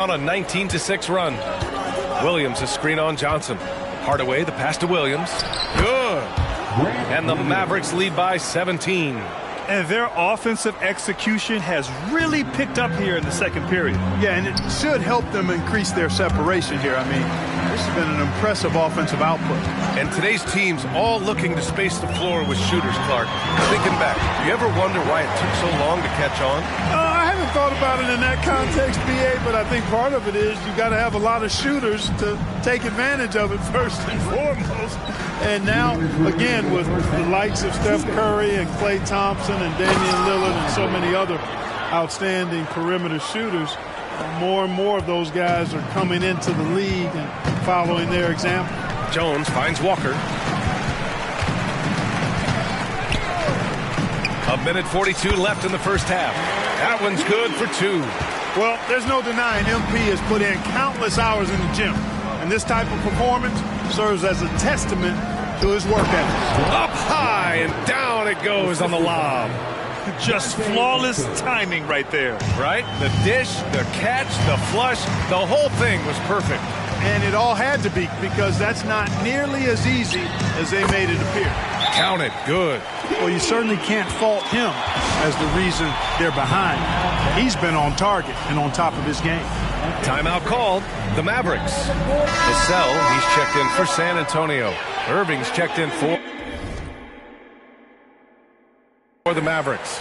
On a 19-6 run. Williams, a screen on Johnson. Hardaway, the pass to Williams. Good. And the Mavericks lead by 17. And their offensive execution has really picked up here in the second period. Yeah, and it should help them increase their separation here. I mean, this has been an impressive offensive output. And today's team's all looking to space the floor with shooters, Clark. Thinking back, do you ever wonder why it took so long to catch on? I haven't thought about it in that context, B.A., but I think part of it is you got to have a lot of shooters to take advantage of it first and foremost. And now, again, with the likes of Steph Curry and Klay Thompson and Damian Lillard and so many other outstanding perimeter shooters, more and more of those guys are coming into the league and following their example. Jones finds Walker. A minute 42 left in the first half. That one's good for two. Well, there's no denying MP has put in countless hours in the gym. And this type of performance serves as a testament to his work ethic. Up high and down it goes on the lob. Just flawless timing right there. Right? The dish, the catch, the flush, the whole thing was perfect. And it all had to be, because that's not nearly as easy as they made it appear. Count it. Good. Well, you certainly can't fault him as the reason they're behind. He's been on target and on top of his game. Timeout called. The Mavericks. Vassell, he's checked in for San Antonio. Irving's checked in for the Mavericks.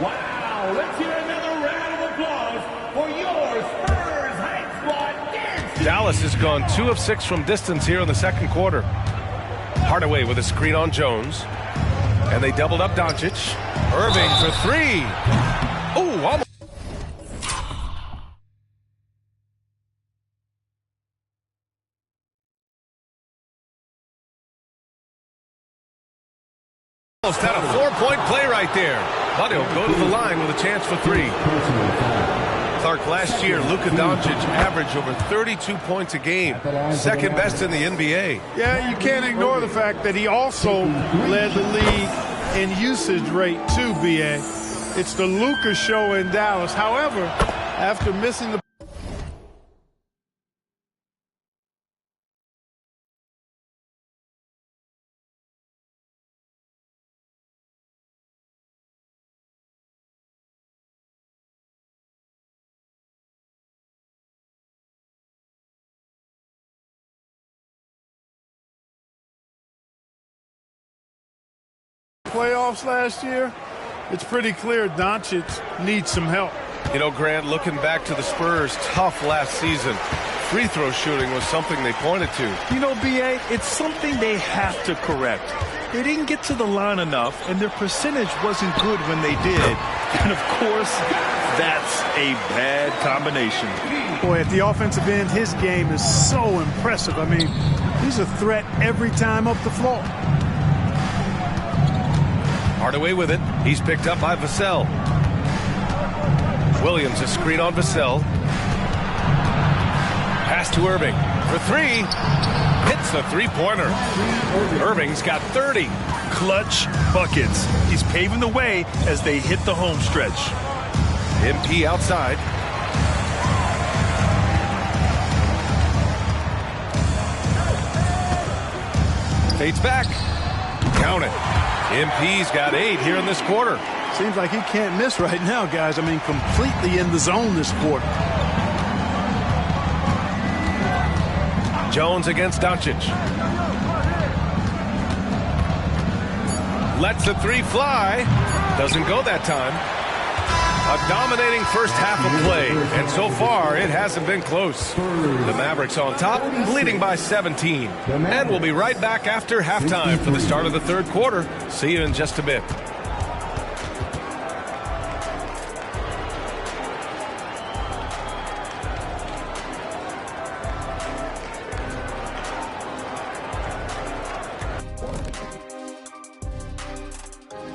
Wow, let's hear another round of applause for your Spurs Hype Squad dance. Dallas has gone 2 of 6 from distance here in the second quarter. Hardaway with a screen on Jones. And they doubled up Doncic. Irving for 3. Oh, almost. Almost had a 4-point play right there. But he'll go to the line with a chance for 3. Clark, last year, Luka Doncic averaged over 32 points a game. Second best in the NBA. Yeah, you can't ignore the fact that he also led the league in usage rate too, B.A. It's the Luka show in Dallas. However, after missing the playoffs last year, it's pretty clear Doncic needs some help. You know, Grant, looking back to the Spurs' tough last season, free throw shooting was something they pointed to. You know, B.A., it's something they have to correct. They didn't get to the line enough, and their percentage wasn't good when they did. And, of course, that's a bad combination. Boy, at the offensive end, his game is so impressive. I mean, he's a threat every time up the floor. Hardaway with it. He's picked up by Vassell. Williams, a screen on Vassell. Pass to Irving for 3. Hits the three-pointer. Irving's got 30. Clutch buckets. He's paving the way as they hit the home stretch. MP outside. Fades back. Count it. MP's got 8 here in this quarter. Seems like he can't miss right now, guys. I mean, completely in the zone this quarter. Jones against Doncic. Lets the 3 fly. Doesn't go that time. A dominating first half of play, and so far it hasn't been close. The Mavericks on top, leading by 17. And we'll be right back after halftime for the start of the third quarter. See you in just a bit.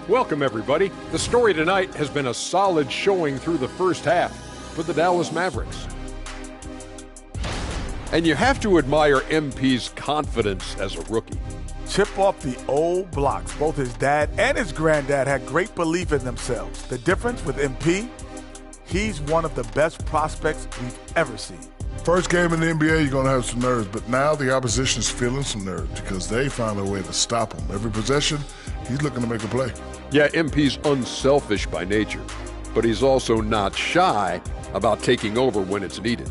Welcome, everybody. The story tonight has been a solid showing through the first half for the Dallas Mavericks. And you have to admire MP's confidence as a rookie. Chip off the old blocks. Both his dad and his granddad had great belief in themselves. The difference with MP, He's one of the best prospects we've ever seen. First game in the NBA, you're going to have some nerves, but now the opposition's feeling some nerves because they found a way to stop him. Every possession, he's looking to make a play. Yeah, MP's unselfish by nature, but he's also not shy about taking over when it's needed.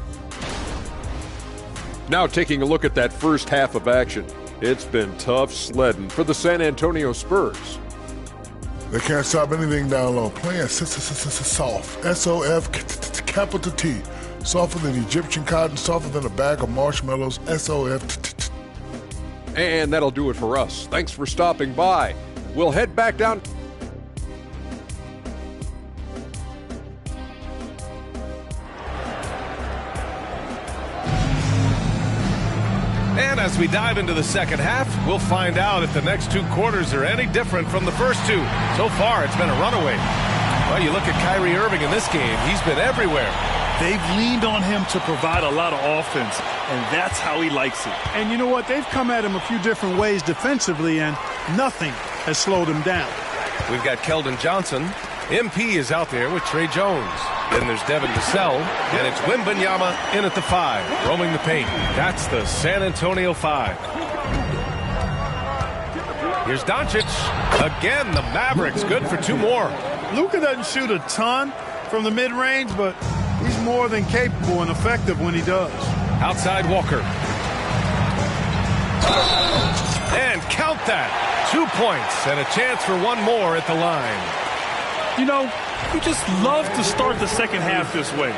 Now taking a look at that first half of action. It's been tough sledding for the San Antonio Spurs. They can't stop anything down low. Playing soft. S-O-F, capital T. Softer than Egyptian cotton, softer than a bag of marshmallows. S-O-F. And that'll do it for us. Thanks for stopping by. We'll head back down. And as we dive into the second half, we'll find out if the next two quarters are any different from the first two. So far, it's been a runaway. Well, you look at Kyrie Irving in this game. He's been everywhere. They've leaned on him to provide a lot of offense, and that's how he likes it. And you know what? They've come at him a few different ways defensively, and nothing has slowed him down. We've got Keldon Johnson. MP is out there with Trey Jones. Then there's Devin Vassell, and it's Wembanyama in at the 5, roaming the paint. That's the San Antonio 5. Here's Doncic. Again, the Mavericks good for 2 more. Luka doesn't shoot a ton from the mid-range, but he's more than capable and effective when he does. Outside Walker. And count that. 2 points and a chance for 1 more at the line. You know, you just love to start the second half this way.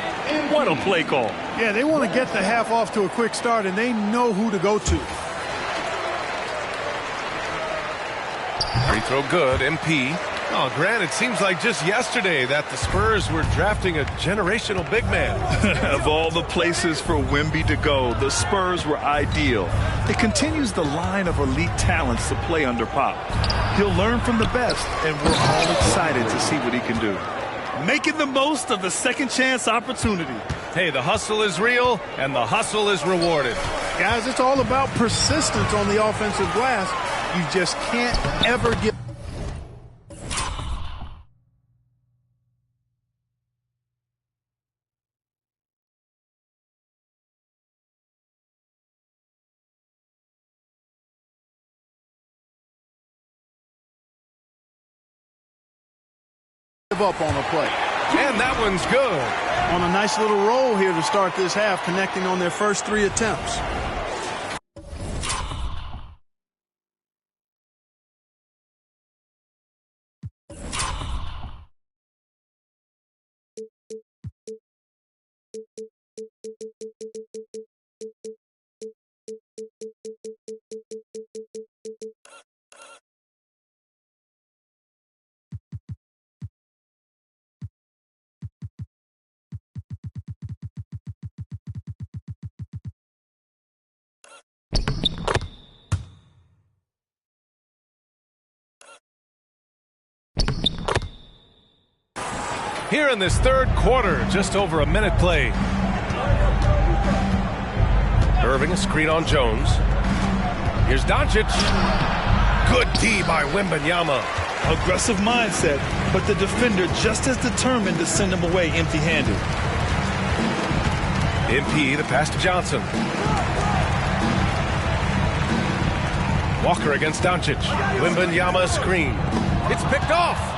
What a play call. Yeah, they want to get the half off to a quick start, and they know who to go to. Free throw good, MP. Oh, Grant, it seems like just yesterday that the Spurs were drafting a generational big man. Of all the places for Wemby to go, the Spurs were ideal. It continues the line of elite talents to play under Pop. He'll learn from the best, and we're all excited to see what he can do. Making the most of the second chance opportunity. Hey, the hustle is real, and the hustle is rewarded. Guys, it's all about persistence on the offensive glass. You just can't ever give up on a play. And that one's good. On a nice little roll here to start this half, connecting on their first 3 attempts. Here in this third quarter, just over a minute played. Irving, a screen on Jones. Here's Doncic. Good D by Wembanyama. Aggressive mindset, but the defender just as determined to send him away empty-handed. MP, the pass to Johnson. Walker against Doncic. Wembanyama screen. It's picked off.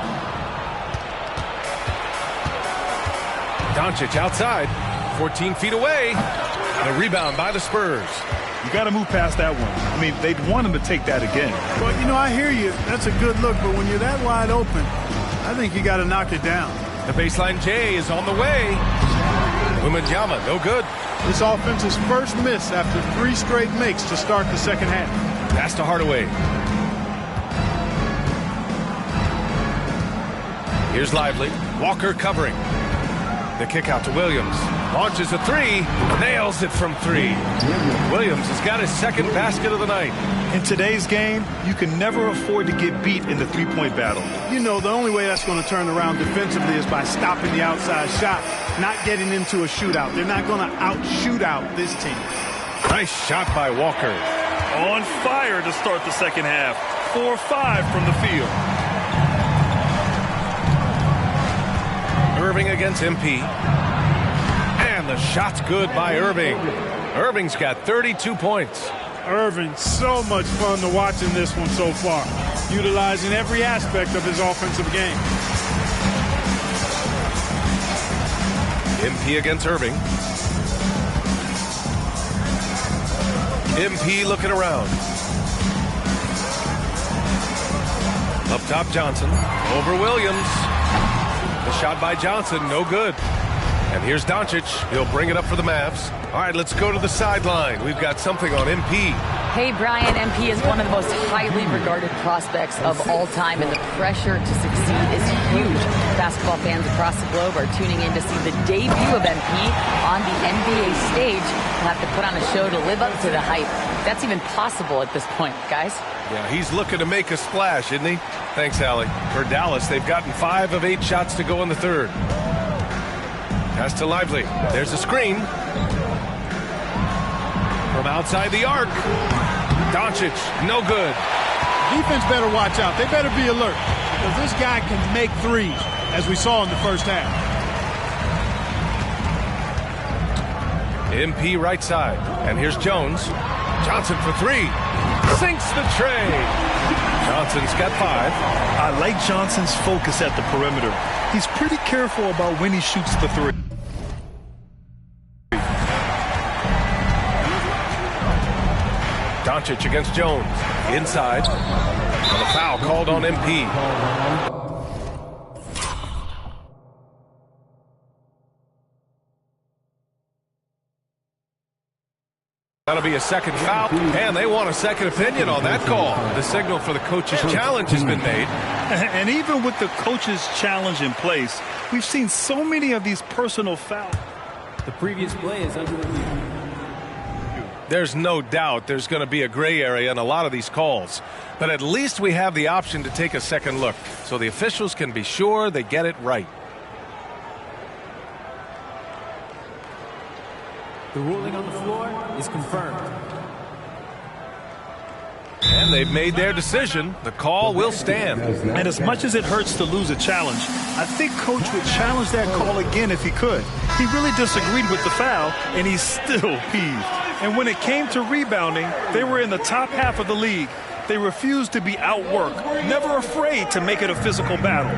Doncic outside, 14 feet away. The rebound by the Spurs. You got to move past that one. I mean, they'd want him to take that again. Well, you know, I hear you. That's a good look, but when you're that wide open, I think you got to knock it down. The baseline J is on the way. Wembanyama, no good. This offense's first miss after 3 straight makes to start the second half. Pass to Hardaway. Here's Lively. Walker covering. The kick out to Williams. Launches a 3. Nails it from 3. Williams has got his second basket of the night. In today's game, you can never afford to get beat in the three-point battle. You know, the only way that's going to turn around defensively is by stopping the outside shot, not getting into a shootout. They're not going to out-shoot out this team. Nice shot by Walker. On fire to start the second half. 4-5 from the field. Irving against MP. And the shot's good by Irving. Irving's got 32 points. Irving, so much fun to watch in this one so far, utilizing every aspect of his offensive game. MP against Irving. MP looking around. Up top, Johnson. Over Williams. The shot by Johnson, no good. And here's Doncic. He'll bring it up for the Mavs. All right, let's go to the sideline. We've got something on MP. Hey, Brian, MP is one of the most highly regarded prospects of all time, and the pressure to succeed is huge. Basketball fans across the globe are tuning in to see the debut of MP on the NBA stage. We'll have to put on a show to live up to the hype. That's even possible at this point, guys. Yeah, he's looking to make a splash, isn't he? Thanks, Allie. For Dallas, they've gotten 5 of 8 shots to go in the third. Pass to Lively. There's a screen. From outside the arc. Doncic, no good. Defense better watch out. They better be alert, because this guy can make threes, as we saw in the first half. MP right side. And here's Jones. Johnson for 3. Sinks the tray. Johnson's got 5. I like Johnson's focus at the perimeter. He's pretty careful about when he shoots the 3. Doncic against Jones. Inside. And a foul called on MP. That'll be a second foul, and they want a second opinion on that call. The signal for the coach's challenge has been made. And even with the coach's challenge in place, we've seen so many of these personal fouls. The previous play is under review. There's no doubt there's going to be a gray area in a lot of these calls. But at least we have the option to take a second look, so the officials can be sure they get it right. The ruling on the floor is confirmed. And they've made their decision. The call will stand. And as much as it hurts to lose a challenge, I think Coach would challenge that call again if he could. He really disagreed with the foul, and he's still peeved. And when it came to rebounding, they were in the top half of the league. They refused to be outworked, never afraid to make it a physical battle.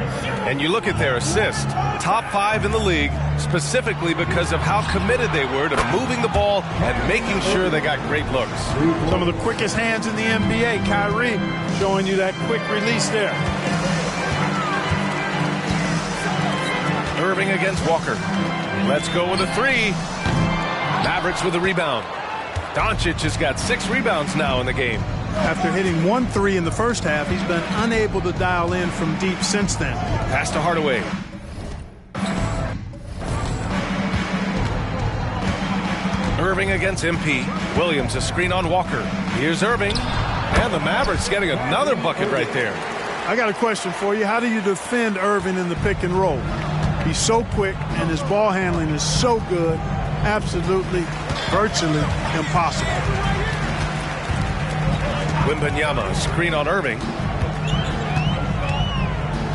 And you look at their assists, top 5 in the league, specifically because of how committed they were to moving the ball and making sure they got great looks. Some of the quickest hands in the NBA. Kyrie showing you that quick release there. Irving against Walker. Let's go with a 3. Mavericks with a rebound. Doncic has got 6 rebounds now in the game. After hitting 1 3 in the first half, he's been unable to dial in from deep since then. Pass to Hardaway. Irving against MP. Williams a screen on Walker. Here's Irving. And the Mavericks getting another bucket right there. I got a question for you. How do you defend Irving in the pick and roll? He's so quick, and his ball handling is so good. Absolutely, virtually impossible. Wembanyama, screen on Irving.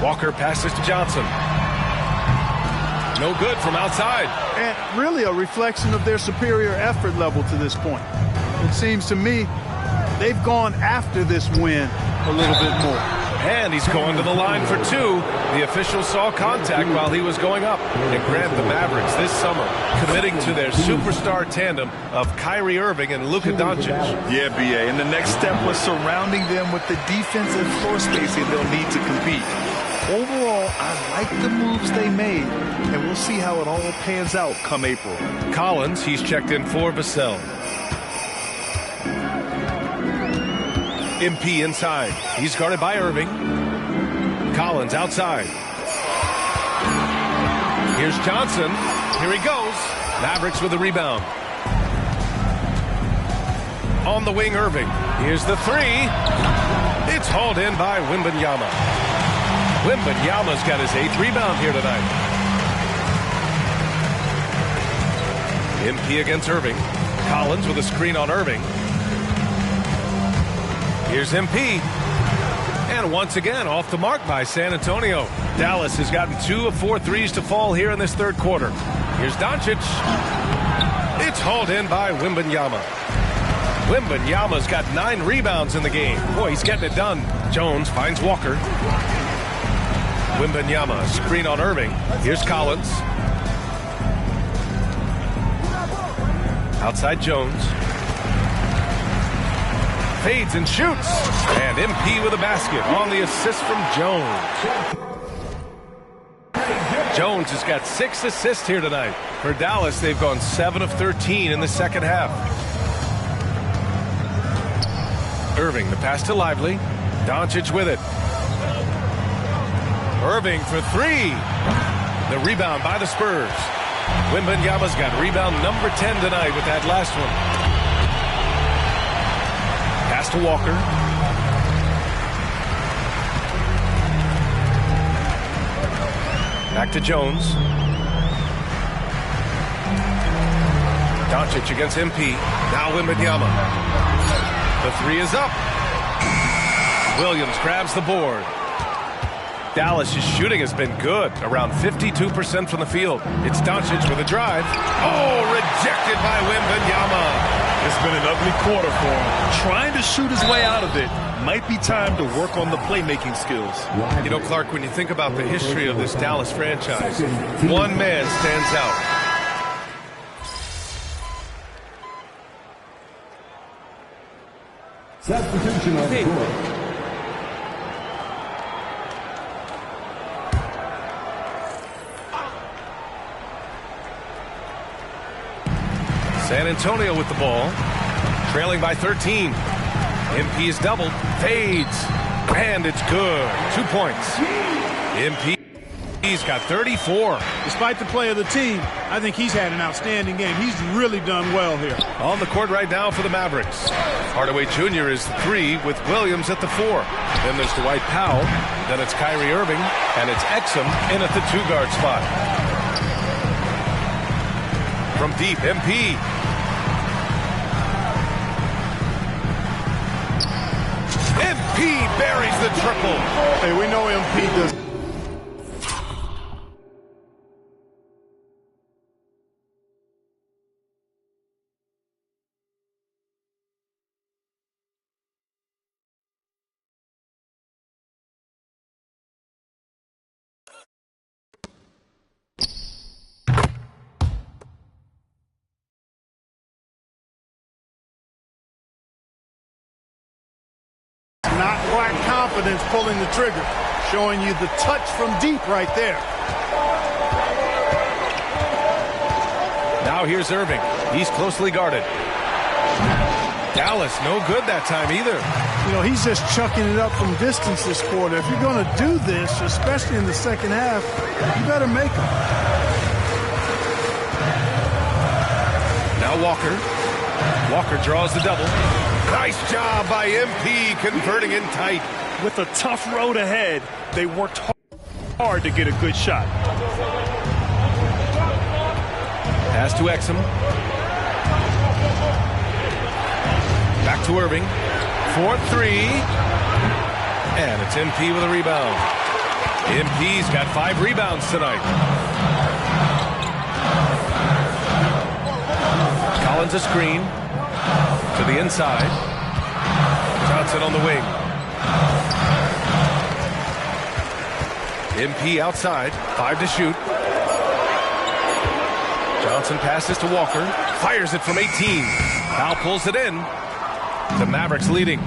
Walker passes to Johnson. No good from outside. And really a reflection of their superior effort level to this point. It seems to me they've gone after this win a little bit more. And he's going to the line for 2. The official saw contact while he was going up and grabbed the Mavericks this summer, committing to their superstar tandem of Kyrie Irving and Luka Doncic. Yeah, B.A., and the next step was surrounding them with the defense and floor spacing they'll need to compete. Overall, I like the moves they made, and we'll see how it all pans out come April. Collins, he's checked in for Vassell. MP inside. He's guarded by Irving. Collins outside. Here's Johnson. Here he goes. Mavericks with the rebound. On the wing, Irving. Here's the 3. It's hauled in by Wembanyama. Wembanyama's got his 8th rebound here tonight. MP against Irving. Collins with a screen on Irving. Here's MP. And once again, off the mark by San Antonio. Dallas has gotten 2 of 4 threes to fall here in this third quarter. Here's Doncic. It's hauled in by Wembanyama. Wembanyama's got 9 rebounds in the game. Boy, he's getting it done. Jones finds Walker. Wembanyama, screen on Irving. Here's Collins. Outside Jones. Fades and shoots. And MP with a basket on the assist from Jones. Jones has got 6 assists here tonight. For Dallas, they've gone 7 of 13 in the second half. Irving, the pass to Lively. Doncic with it. Irving for 3. The rebound by the Spurs. Wembanyama's got rebound number 10 tonight with that last one. Pass to Walker. Back to Jones. Doncic against MP. Now Wembanyama. The 3 is up. Williams grabs the board. Dallas' shooting has been good, around 52% from the field. It's Doncic with a drive. Oh, rejected by Wembanyama. It's been an ugly quarter for him. Trying to shoot his way out of it. Might be time to work on the playmaking skills. You know, Clark, when you think about the history of this Dallas franchise, one man stands out. Substitution on the court. San Antonio with the ball, trailing by 13. MP is doubled, fades, and it's good. 2 points. MP's got 34. Despite the play of the team, I think he's had an outstanding game. He's really done well here. On the court right now for the Mavericks. Hardaway Jr. is the 3 with Williams at the 4. Then there's Dwight Powell. Then it's Kyrie Irving. And it's Exum in at the 2-guard spot. From deep, MP. MP buries the triple. Hey, we know MP does. Not quite confidence pulling the trigger, showing you the touch from deep right there. Now here's Irving. He's closely guarded. Dallas, no good that time either. You know, he's just chucking it up from distance this quarter. If you're going to do this, especially in the second half, you better make them. Now Walker. Walker draws the double. Nice job by MP converting in tight. With a tough road ahead, they worked hard to get a good shot. Pass to Exum. Back to Irving. 4-3. And it's MP with a rebound. MP's got 5 rebounds tonight. Collins a screen. To the inside. Johnson on the wing. MP outside. 5 to shoot. Johnson passes to Walker. Fires it from 18. Now pulls it in. The Mavericks leading.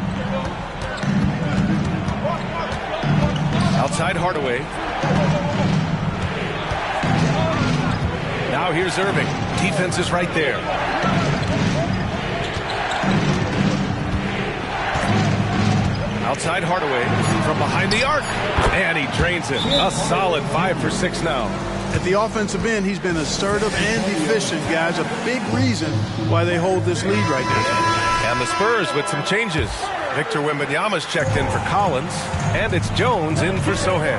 Outside Hardaway. Now here's Irving. Defense is right there. Outside Hardaway from behind the arc. And he drains it. A solid 5 for 6 now. At the offensive end, he's been assertive and efficient, guys. A big reason why they hold this lead right now. And the Spurs with some changes. Victor Wembanyama's checked in for Collins. And it's Jones in for Sohan.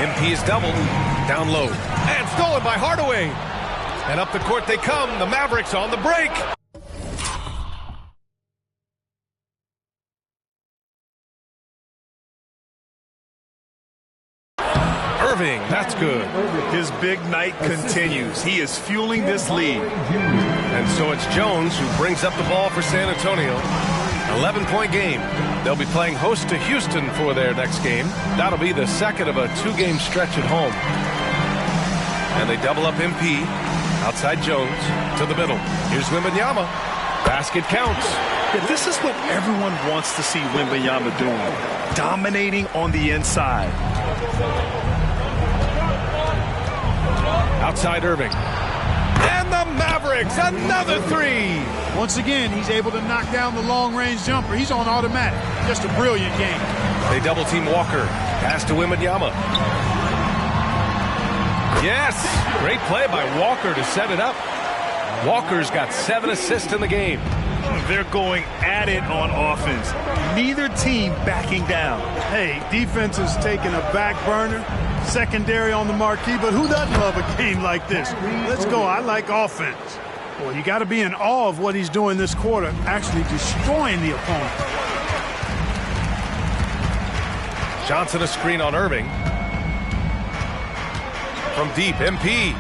MP is doubled. Down low. And stolen by Hardaway. And up the court they come. The Mavericks on the break. That's good. His big night continues. He is fueling this lead. And so it's Jones who brings up the ball for San Antonio. 11-point game. They'll be playing host to Houston for their next game. That'll be the second of a 2-game stretch at home. And they double up MP. Outside Jones to the middle. Here's Wembanyama. Basket counts. Yeah, this is what everyone wants to see Wembanyama doing. Dominating on the inside. Outside Irving. And the Mavericks, another three. Once again, he's able to knock down the long-range jumper. He's on automatic. Just a brilliant game. They double-team Walker. Pass to Wembanyama. Yes! Great play by Walker to set it up. Walker's got 7 assists in the game. They're going at it on offense. Neither team backing down. Hey, defense is taking a back burner. Secondary on the marquee, but who doesn't love a game like this? Let's go. I like offense. Well, you got to be in awe of what he's doing this quarter, actually destroying the opponent. Johnson a screen on Irving. From deep, MP.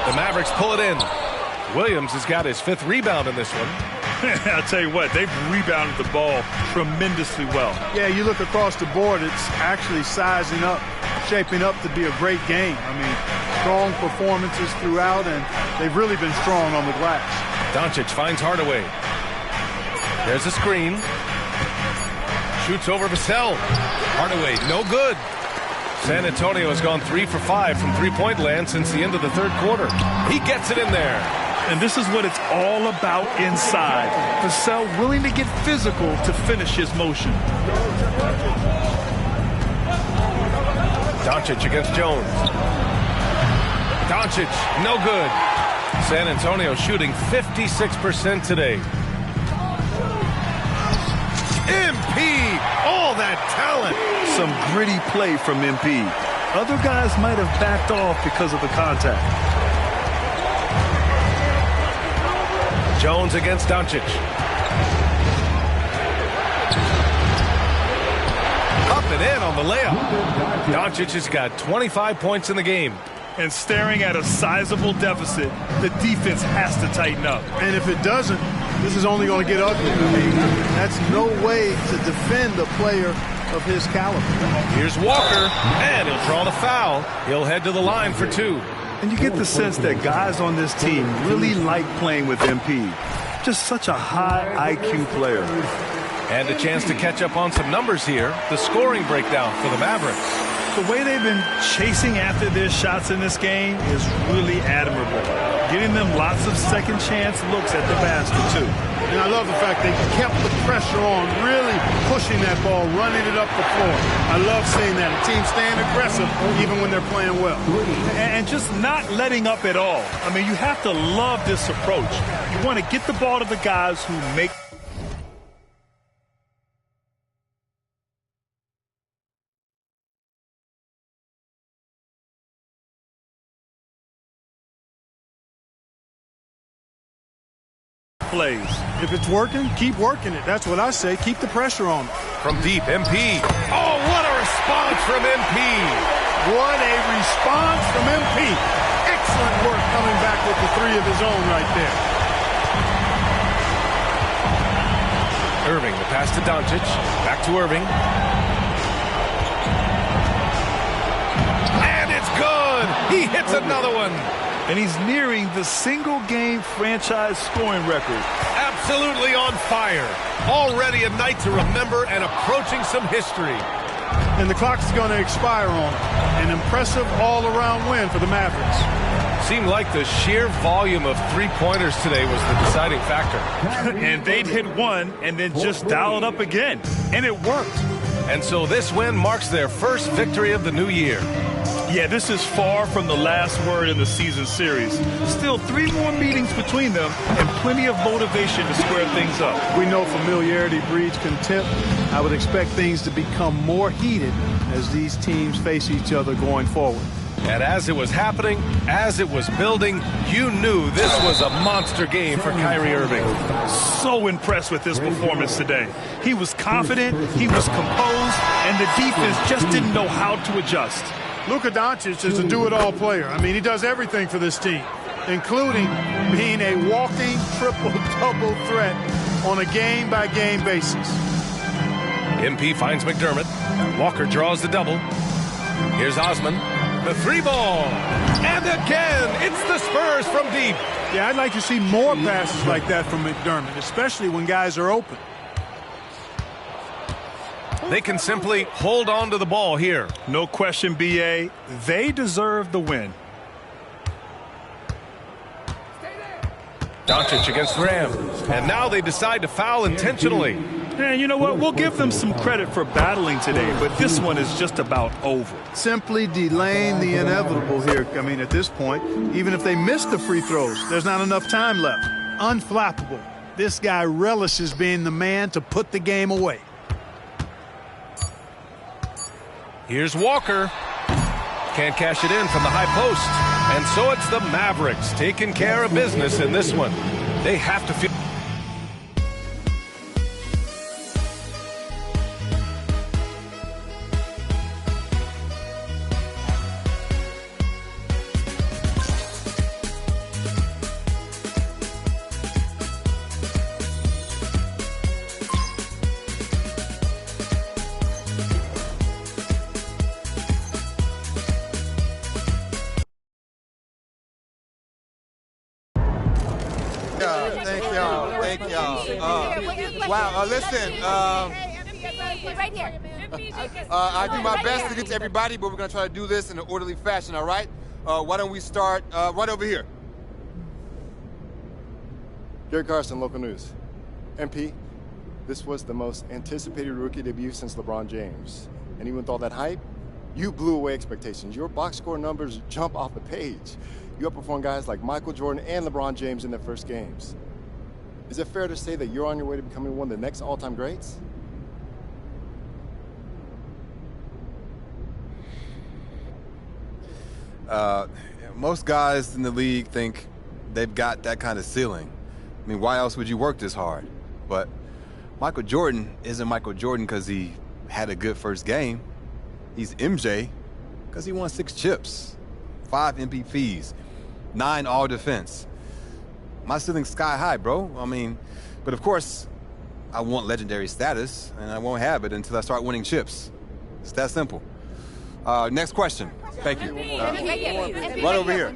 The Mavericks pull it in. Williams has got his 5th rebound in this one. I'll tell you what, they've rebounded the ball tremendously well. Yeah, you look across the board, it's actually sizing up, shaping up to be a great game. I mean, strong performances throughout, and they've really been strong on the glass. Doncic finds Hardaway. There's a screen. Shoots over Vassell. Hardaway, no good. San Antonio has gone 3 for 5 from three-point land since the end of the third quarter. He gets it in there. And this is what it's all about inside. Vassell willing to get physical to finish his motion. Doncic against Jones. Doncic, no good. San Antonio shooting 56% today. MP, all that talent. Some gritty play from MP. Other guys might have backed off because of the contact. Jones against Doncic. Up and in on the layup. Doncic has got 25 points in the game. And staring at a sizable deficit, the defense has to tighten up. And if it doesn't, this is only going to get ugly. I mean, that's no way to defend a player of his caliber. Here's Walker, and he'll draw the foul. He'll head to the line for 2. And you get the sense that guys on this team really like playing with MP. Just such a high IQ player. And a chance to catch up on some numbers here. The scoring breakdown for the Mavericks. The way they've been chasing after their shots in this game is really admirable. Getting them lots of second chance looks at the basket, too. And I love the fact they kept the pressure on, really pushing that ball, running it up the floor. I love seeing that. A team staying aggressive even when they're playing well. And just not letting up at all. I mean, you have to love this approach. You want to get the ball to the guys who make plays. If it's working, keep working it. That's what I say. Keep the pressure on. From deep, MP. Oh, what a response from MP. What a response from MP. Excellent work coming back with the 3 of his own right there. Irving, the pass to Doncic. Back to Irving. And it's good. He hits another one. And he's nearing the single-game franchise scoring record. Absolutely on fire. Already a night to remember and approaching some history. And the clock's going to expire on him. An impressive all-around win for the Mavericks. Seemed like the sheer volume of three-pointers today was the deciding factor. And they'd hit one and then just dial it up again. And it worked. And so this win marks their first victory of the new year. Yeah, this is far from the last word in the season series. Still 3 more meetings between them and plenty of motivation to square things up. We know familiarity breeds contempt. I would expect things to become more heated as these teams face each other going forward. And as it was happening, as it was building, you knew this was a monster game for Kyrie Irving. So impressed with his performance today. He was confident, he was composed, and the defense just didn't know how to adjust. Luka Doncic is a do-it-all player. I mean, he does everything for this team, including being a walking triple-double threat on a game-by-game basis. MP finds McDermott. Walker draws the double. Here's Osman. The three ball. And again, it's the Spurs from deep. Yeah, I'd like to see more passes like that from McDermott, especially when guys are open. They can simply hold on to the ball here. No question, B.A. They deserve the win. Doncic against Graham. And now they decide to foul intentionally. And you know what? We'll give them some credit for battling today, but this one is just about over. Simply delaying the inevitable here. I mean, at this point, even if they miss the free throws, there's not enough time left. Unflappable. This guy relishes being the man to put the game away. Here's Walker. Can't cash it in from the high post. And so it's the Mavericks taking care of business in this one. They have to feel... Thank y'all. Wow, listen. Right here. I do my best to get to everybody, but we're going to try to do this in an orderly fashion, all right? Why don't we start right over here? Gary Carson, local news. MP, this was the most anticipated rookie debut since LeBron James. And even with all that hype, you blew away expectations. Your box score numbers jump off the page. You outperformed guys like Michael Jordan and LeBron James in their first games. Is it fair to say that you're on your way to becoming one of the next all-time greats? Most guys in the league think they've got that kind of ceiling. I mean, why else would you work this hard? But Michael Jordan isn't Michael Jordan because he had a good first game. He's MJ because he won 6 chips, 5 MVPs, 9 all-defense. My ceiling's sky high, bro. I mean, but of course, I want legendary status, and I won't have it until I start winning chips. It's that simple. Next question. Thank you. Right over here.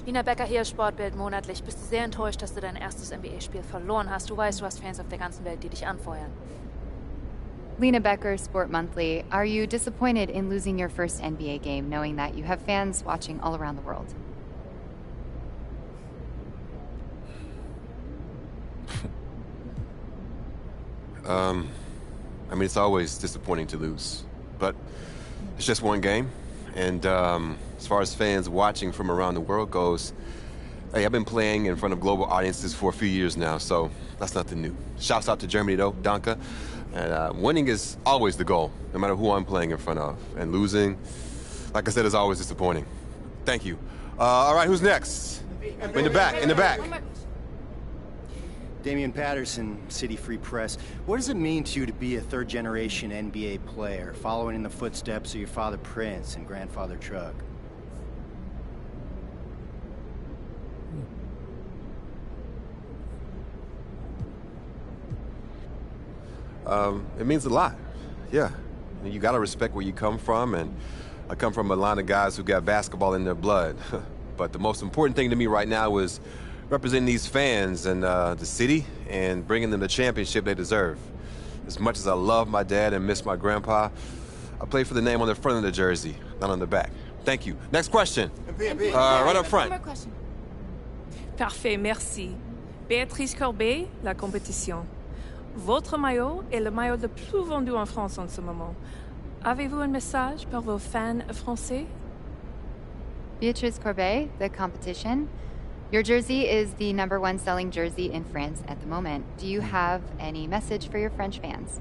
Lina Becker hier, Sportbild monatlich. Bist du sehr enttäuscht, dass du dein erstes NBA-Spiel verloren hast? Du weißt, du hast Fans auf der ganzen Welt, die dich anfeuern. Lina Becker, Sport Monthly. Are you disappointed in losing your first NBA game, knowing that you have fans watching all around the world? I mean, it's always disappointing to lose, but it's just one game. And as far as fans watching from around the world goes, hey, I've been playing in front of global audiences for a few years now, so that's nothing new. Shouts out to Germany, though, Danke. And winning is always the goal, no matter who I'm playing in front of. And losing, like I said, is always disappointing. Thank you. All right, who's next? In the back, in the back. Damian Patterson, City Free Press. What does it mean to you to be a third-generation NBA player, following in the footsteps of your father Prince and grandfather Chuck? It means a lot, yeah. You gotta respect where you come from, and I come from a line of guys who got basketball in their blood. But the most important thing to me right now is representing these fans and the city and bringing them the championship they deserve. As much as I love my dad and miss my grandpa, I play for the name on the front of the jersey, not on the back. Thank you. Next question. Right up front. Parfait, merci. Béatrice Corbet, La Compétition. Votre maillot est le maillot le plus vendu en France en ce moment. Avez-vous un message pour vos fans français? Beatrice Corbet, The Competition. Your jersey is the #1 selling jersey in France at the moment. Do you have any message for your French fans?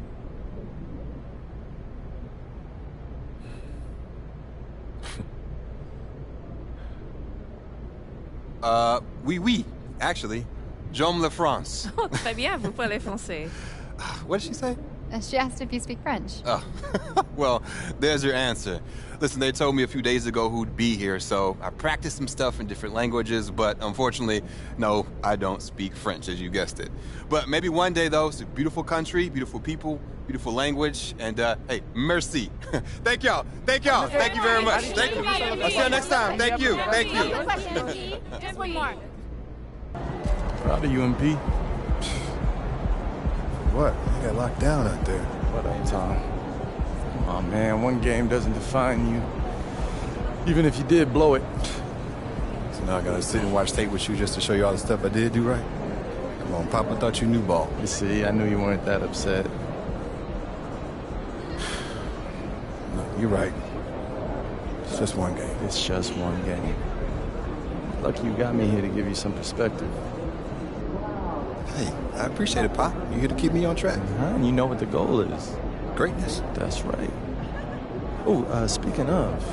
Oui, actually. J'aime la France. Oh, très bien, vous parlez français. What did she say? She asked if you speak French. Oh, well, there's your answer. Listen, they told me a few days ago who'd be here, so I practiced some stuff in different languages, but unfortunately, no, I don't speak French, as you guessed it. But maybe one day, though. It's a beautiful country, beautiful people, beautiful language, and, hey, merci. Thank y'all. Thank y'all. Thank you very much. Thank you. I'll see you next time. Thank you. Thank you. Just one more. Proud of you, MP. What? You got locked down out there. What up, Tom? Oh man, one game doesn't define you. Even if you did blow it. So now I gotta sit and watch tape with you just to show you all the stuff I did do right? Come on, Papa thought you knew ball. You see, I knew you weren't that upset. No, you're right. It's just one game. It's just one game. Lucky you got me here to give you some perspective. Hey, I appreciate it, Pop. You're here to keep me on track. And you know what the goal is. Greatness. That's right. Oh, speaking of,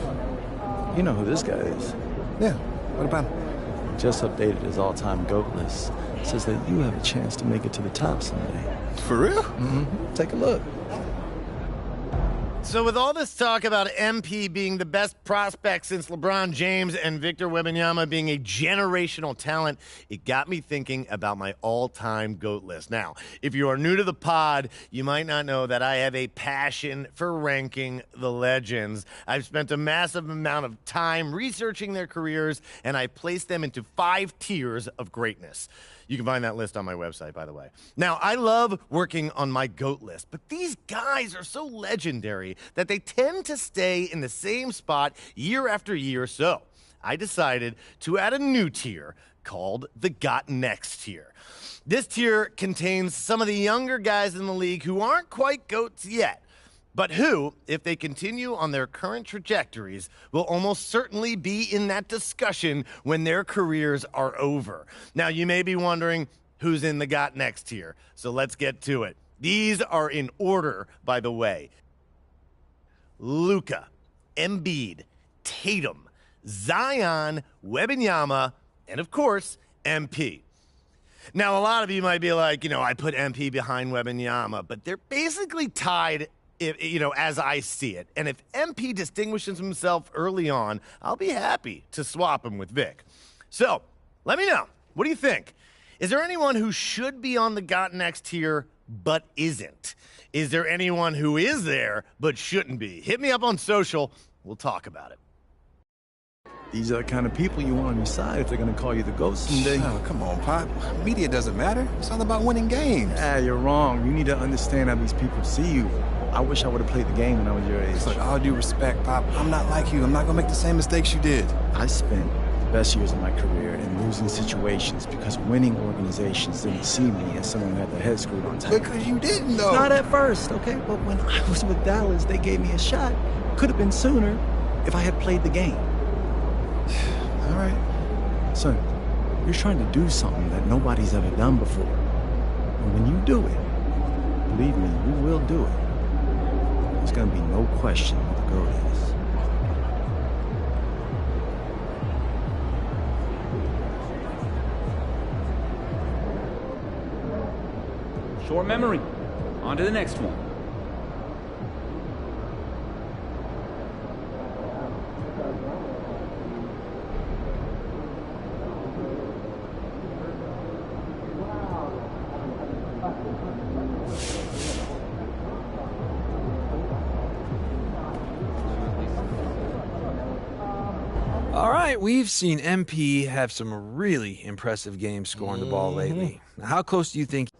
you know who this guy is. Yeah, what about him? Just updated his all-time GOAT list. Says that you have a chance to make it to the top someday. For real? Mm-hmm. Take a look. So with all this talk about MP being the best prospect since LeBron James and Victor Wembanyama being a generational talent, it got me thinking about my all-time GOAT list. Now, if you are new to the pod, you might not know that I have a passion for ranking the legends. I've spent a massive amount of time researching their careers, and I placed them into 5 tiers of greatness. You can find that list on my website, by the way. Now, I love working on my GOAT list, but these guys are so legendary that they tend to stay in the same spot year after year. So I decided to add a new tier called the Got Next tier. This tier contains some of the younger guys in the league who aren't quite GOATs yet, but who, if they continue on their current trajectories, will almost certainly be in that discussion when their careers are over. Now, you may be wondering who's in the Got Next tier, so let's get to it. These are in order, by the way. Luka, Embiid, Tatum, Zion, Wembanyama, and of course, MP. Now, a lot of you might be like, I put MP behind Wembanyama, but they're basically tied, as I see it. And if MP distinguishes himself early on, I'll be happy to swap him with Vic. So, let me know. What do you think? Is there anyone who should be on the Got Next tier but isn't? Is there anyone who is there but shouldn't be? Hit me up on social. We'll talk about it. These are the kind of people you want on your side if they're going to call you the GOAT someday. Oh, come on, Pop. Media doesn't matter. It's all about winning games. You're wrong. You need to understand how these people see you. I wish I would have played the game when I was your age. Look, all due respect, Pop, I'm not like you. I'm not going to make the same mistakes you did. I spent the best years of my career in losing situations because winning organizations didn't see me as someone who had their head screwed on tight. Because you didn't, though. Not at first, okay? But when I was with Dallas, they gave me a shot. Could have been sooner if I had played the game. All right. Son, you're trying to do something that nobody's ever done before. And when you do it, believe me, you will do it. There's going to be no question who the GOAT is. Short memory. On to the next one. All right, we've seen MP have some really impressive games scoring the ball lately. Now, how close do you think?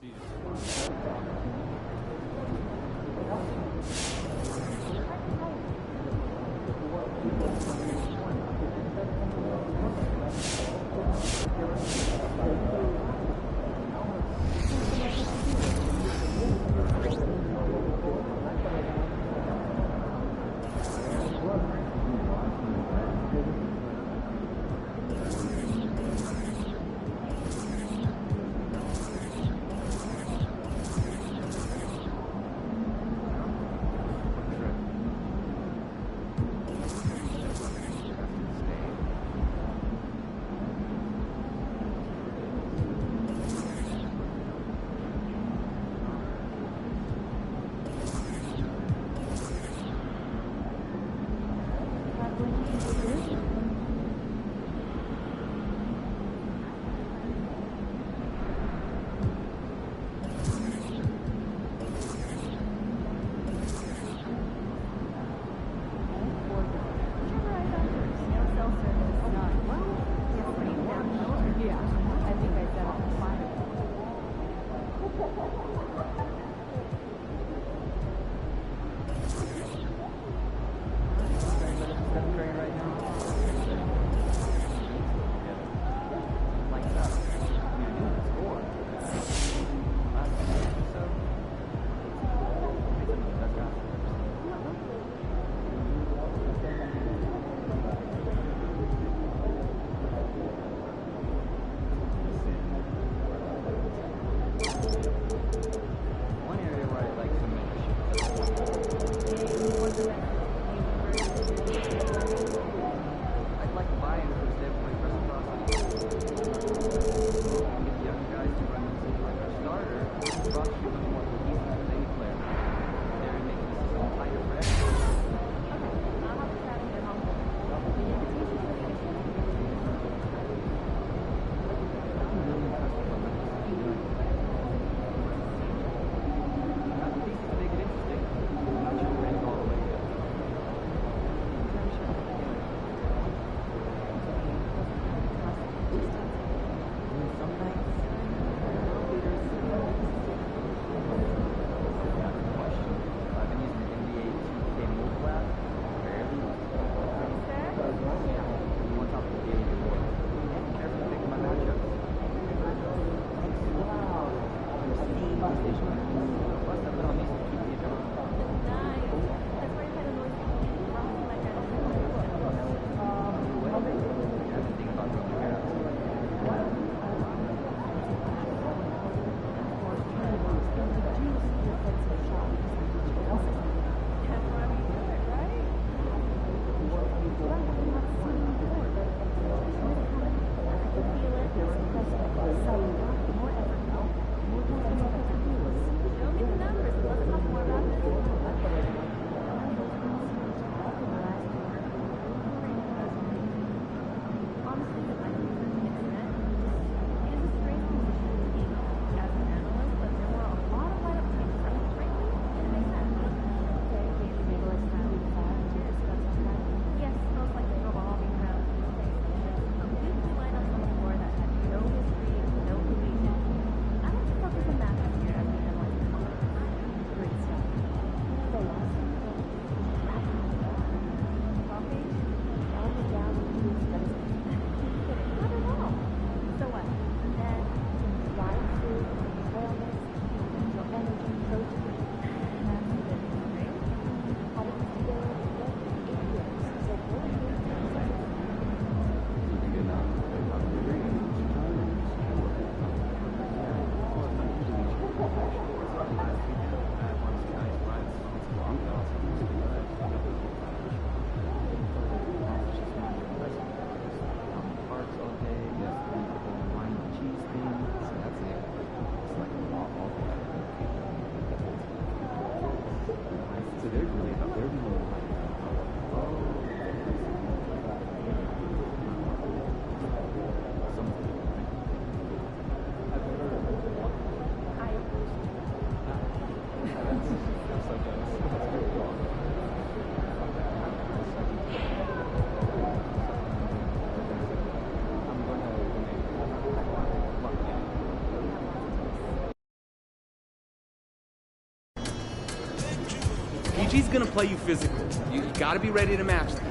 PG's going to play you physical. You got to be ready to match that.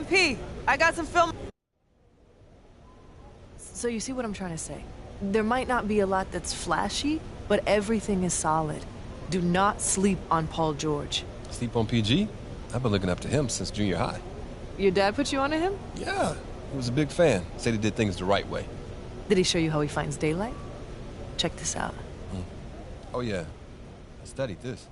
MP, I got some film. So you see what I'm trying to say? There might not be a lot that's flashy, but everything is solid. Do not sleep on Paul George. Sleep on PG? I've been looking up to him since junior high. Your dad put you onto him? Yeah, he was a big fan. Said he did things the right way. Did he show you how he finds daylight? Check this out. Oh, yeah. I studied this.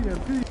MP.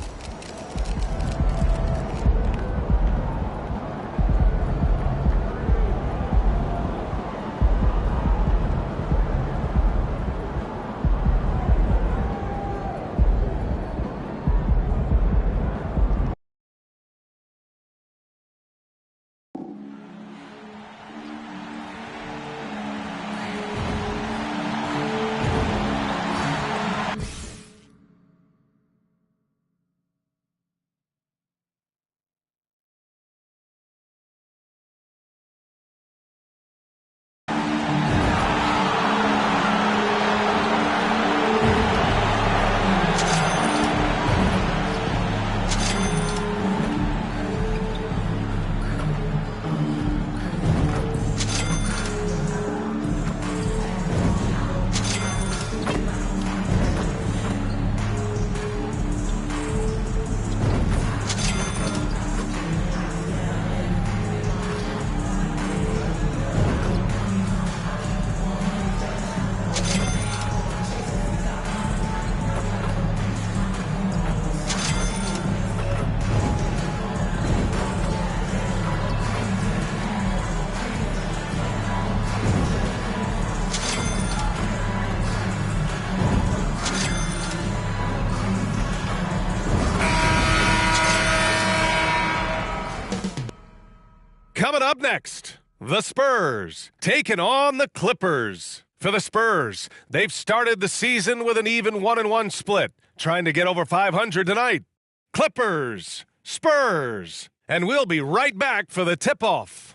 Coming up next, the Spurs taking on the Clippers. For the Spurs, they've started the season with an even 1-1 split, trying to get over 500 tonight. Clippers, Spurs, and we'll be right back for the tip-off.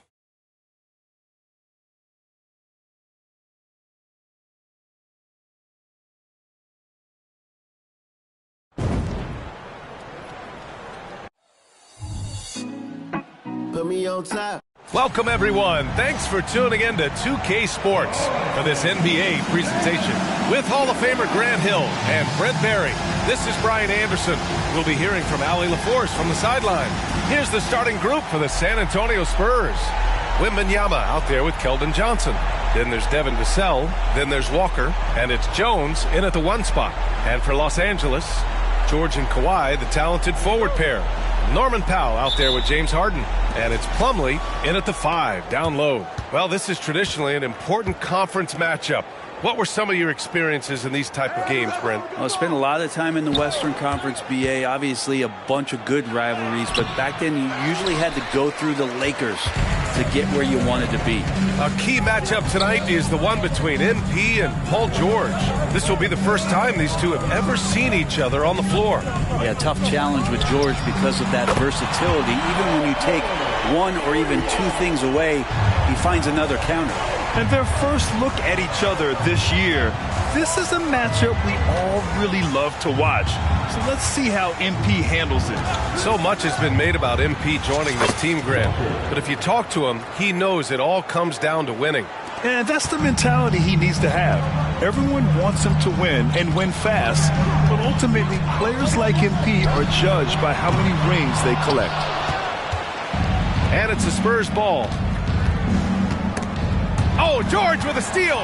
Put me on top. Welcome, everyone. Thanks for tuning in to 2K Sports for this NBA presentation. With Hall of Famer Grant Hill and Brent Barry, this is Brian Anderson. We'll be hearing from Allie LaForce from the sideline. Here's the starting group for the San Antonio Spurs. Wembanyama out there with Keldon Johnson. Then there's Devin Vassell. Then there's Walker. And it's Jones in at the 1 spot. And for Los Angeles, George and Kawhi, the talented forward pair. Norman Powell out there with James Harden. And it's Plumlee in at the 5, down low. Well, this is traditionally an important conference matchup. What were some of your experiences in these type of games, Brent? I spent a lot of time in the Western Conference, BA. Obviously, a bunch of good rivalries, but back then you usually had to go through the Lakers to get where you wanted to be. A key matchup tonight is the one between MP and Paul George. This will be the first time these two have ever seen each other on the floor. Yeah, tough challenge with George because of that versatility. Even when you take one or even two things away, he finds another counter. And their first look at each other this year, this is a matchup we all really love to watch. So let's see how MP handles it. So much has been made about MP joining this team, Grant. But if you talk to him, he knows it all comes down to winning. And that's the mentality he needs to have. Everyone wants him to win and win fast. But ultimately, players like MP are judged by how many rings they collect. And it's a Spurs ball. Oh, George with a steal.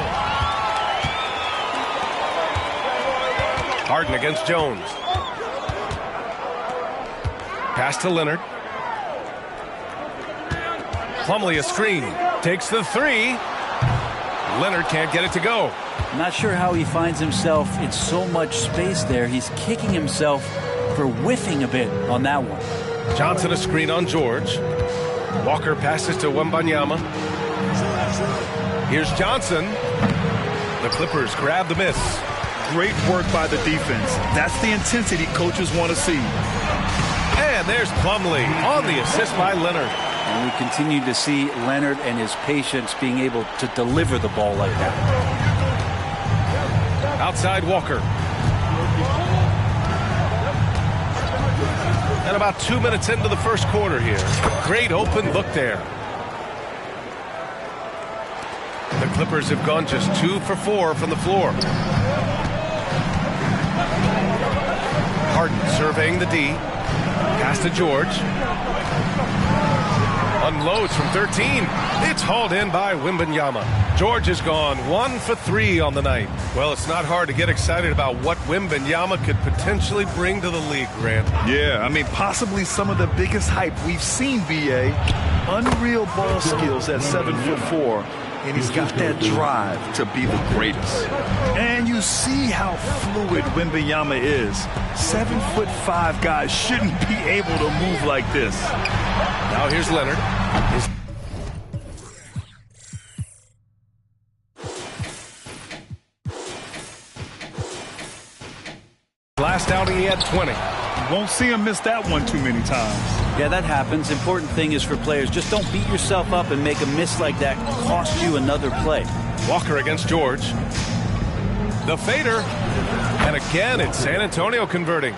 Harden against Jones. Pass to Leonard. Plumlee a screen. Takes the 3. Leonard can't get it to go. I'm not sure how he finds himself in so much space there. He's kicking himself for whiffing a bit on that one. Johnson a screen on George. Walker passes to Wembanyama. Here's Johnson. The Clippers grab the miss. great work by the defense. That's the intensity coaches want to see. And there's Plumlee on the assist by Leonard. And we continue to see Leonard and his patience being able to deliver the ball like that. Outside Walker. And about 2 minutes into the first quarter here. Great open look there. The Clippers have gone just 2 for 4 from the floor. Harden surveying the D. Pass to George. Unloads from 13. It's hauled in by Wembanyama. George has gone 1 for 3 on the night. Well, it's not hard to get excited about what Wembanyama could potentially bring to the league, Grant. Yeah, I mean, possibly some of the biggest hype we've seen, B.A. Unreal ball skills at 7'4", and he's got that drive to be the greatest. And you see how fluid Wembanyama is. 7'5" guys shouldn't be able to move like this. Now here's Leonard. Last outing he had 20. Won't see him miss that one too many times. Yeah, that happens. Important thing is for players, just don't beat yourself up and make a miss like that cost you another play. Walker against George. The fader. And again, it's San Antonio converting.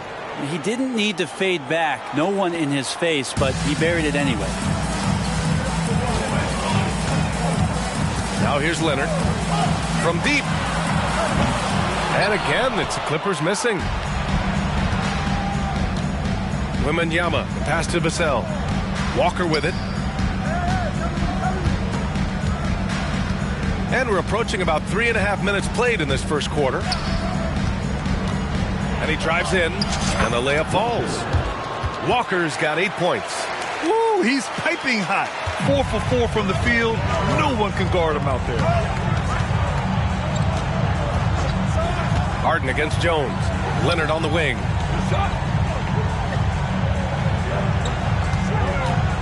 He didn't need to fade back. No one in his face, but he buried it anyway. Now here's Leonard. From deep. And again, it's the Clippers missing. Wembanyama, pass to Vassell. Walker with it. And we're approaching about 3.5 minutes played in this first quarter. And he drives in, and the layup falls. Walker's got 8 points. Woo, he's piping hot. 4 for 4 from the field. No one can guard him out there. Harden against Jones. Leonard on the wing.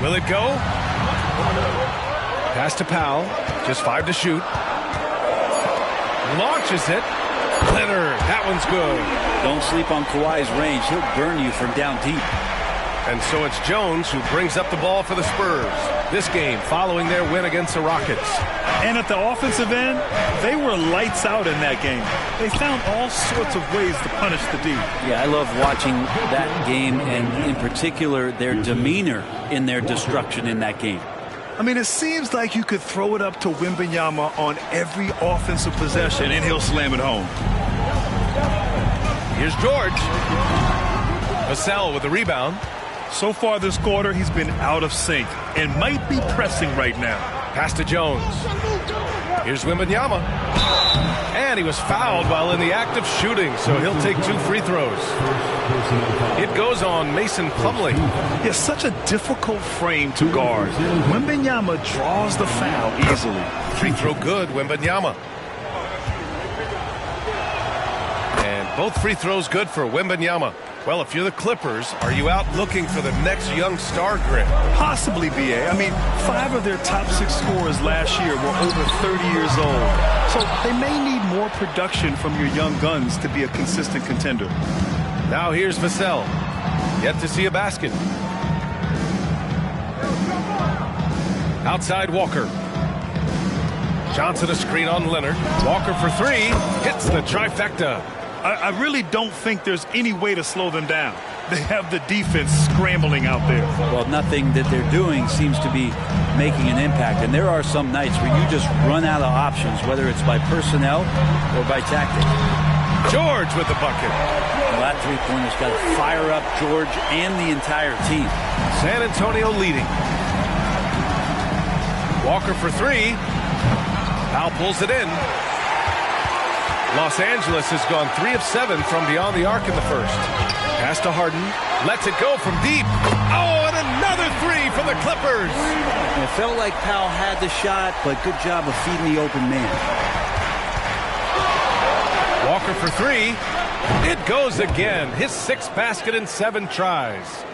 Will it go? Pass to Powell. Just 5 to shoot. Launches it. Leonard, that one's good. Don't sleep on Kawhi's range. He'll burn you from down deep. And so it's Jones who brings up the ball for the Spurs. This game following their win against the Rockets. And at the offensive end, they were lights out in that game. They found all sorts of ways to punish the D. Yeah, I love watching that game, and in particular, their demeanor in their destruction in that game. I mean, it seems like you could throw it up to Wembanyama on every offensive possession, and he'll slam it home. Here's George. Vassell with the rebound. So far this quarter, he's been out of sync and might be pressing right now. Pass to Jones. Here's Wembanyama. And he was fouled while in the act of shooting, so he'll take 2 free throws. It goes on Mason Plumlee. It's such a difficult frame to guard. Wembanyama draws the foul easily. Free throw good, Wembanyama. And both free throws good for Wembanyama. Well, if you're the Clippers, are you out looking for the next young star, Grant? Possibly, B.A. I mean, 5 of their top 6 scorers last year were over 30 years old. So they may need more production from your young guns to be a consistent contender. Now here's Vassell. Yet to see a basket. Outside Walker. Johnson a screen on Leonard. Walker for 3. Hits the trifecta. I really don't think there's any way to slow them down. They have the defense scrambling out there. Well, nothing that they're doing seems to be making an impact. And there are some nights where you just run out of options, whether it's by personnel or by tactic. George with the bucket. Well, that three-pointer's got to fire up George and the entire team. San Antonio leading. Walker for 3. Powell pulls it in. Los Angeles has gone 3 of 7 from beyond the arc in the first. Pass to Harden. Lets it go from deep. Oh, and another 3 for the Clippers. It felt like Powell had the shot, but good job of feeding the open man. Walker for 3. It goes again. His 6th basket in 7 tries.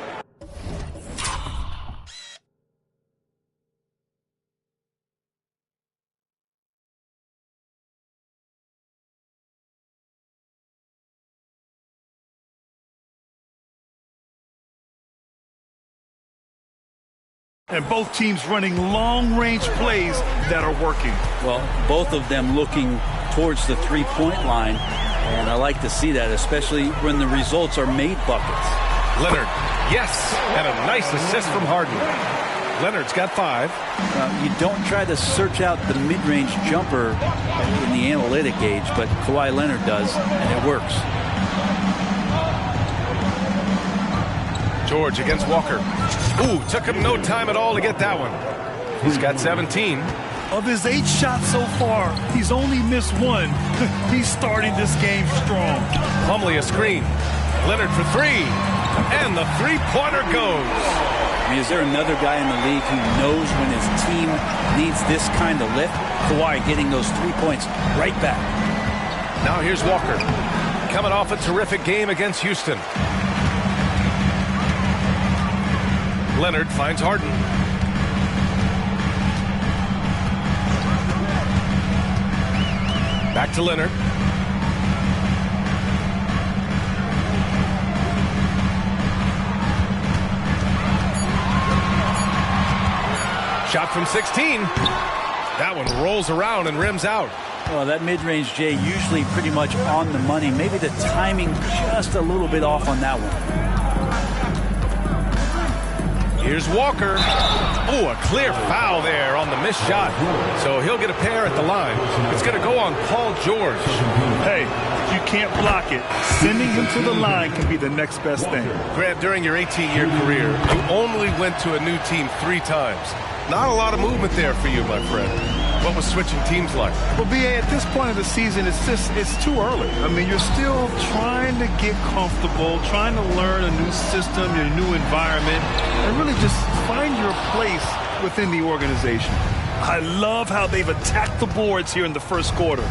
And both teams running long-range plays that are working. Well, both of them looking towards the three-point line, and I like to see that, especially when the results are made buckets. Leonard, yes, and a nice assist from Harden. Leonard's got 5. You don't try to search out the mid-range jumper in the analytic age, but Kawhi Leonard does, and it works. George against Walker. Ooh, took him no time at all to get that one. He's got 17. Of his 8 shots so far, he's only missed 1. He's starting this game strong. Plumlee a screen. Leonard for 3. And the three-pointer goes. I mean, is there another guy in the league who knows when his team needs this kind of lift? Kawhi getting those 3 points right back. Now here's Walker. Coming off a terrific game against Houston. Leonard finds Harden. Back to Leonard. Shot from 16. That one rolls around and rims out. Well, that mid-range, Jay, usually pretty much on the money. Maybe the timing just a little bit off on that one. Here's Walker. Oh, a clear foul there on the missed shot. So he'll get a pair at the line. It's going to go on Paul George. Hey, you can't block it. Sending him to the line can be the next best thing. Grant, during your 18-year career, you only went to a new team 3 times. Not a lot of movement there for you, my friend. What was switching teams like? Well, B.A., at this point of the season, it's too early. I mean, you're still trying to get comfortable, trying to learn a new system, your new environment, and really just find your place within the organization. I love how they've attacked the boards here in the first quarter.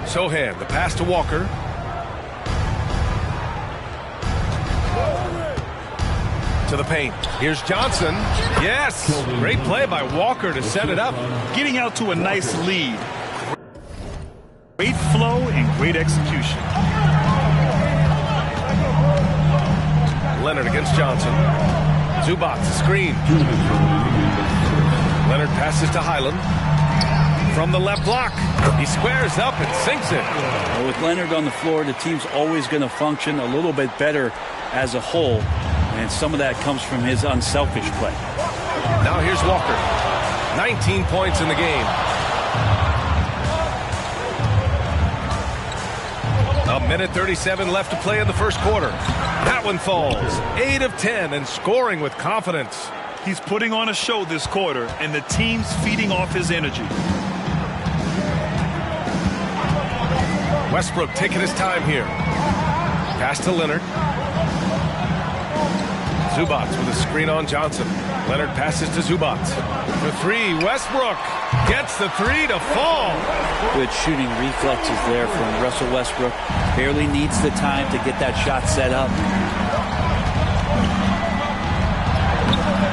Sohan, the pass to Walker. To the paint. Here's Johnson. Yes! Great play by Walker to set it up. Getting out to a nice lead. Great flow and great execution. Leonard against Johnson. Zubac, screen. Leonard passes to Highland. From the left block. He squares up and sinks it. Well, with Leonard on the floor, the team's always going to function a little bit better as a whole. And some of that comes from his unselfish play. Now here's Walker. 19 points in the game. A minute 37 left to play in the first quarter. That one falls. 8 of 10 and scoring with confidence. He's putting on a show this quarter, and the team's feeding off his energy. Westbrook taking his time here. Pass to Leonard. Zubac with a screen on Johnson. Leonard passes to Zubac. For 3, Westbrook gets the 3 to fall. Good shooting reflexes there from Russell Westbrook. Barely needs the time to get that shot set up.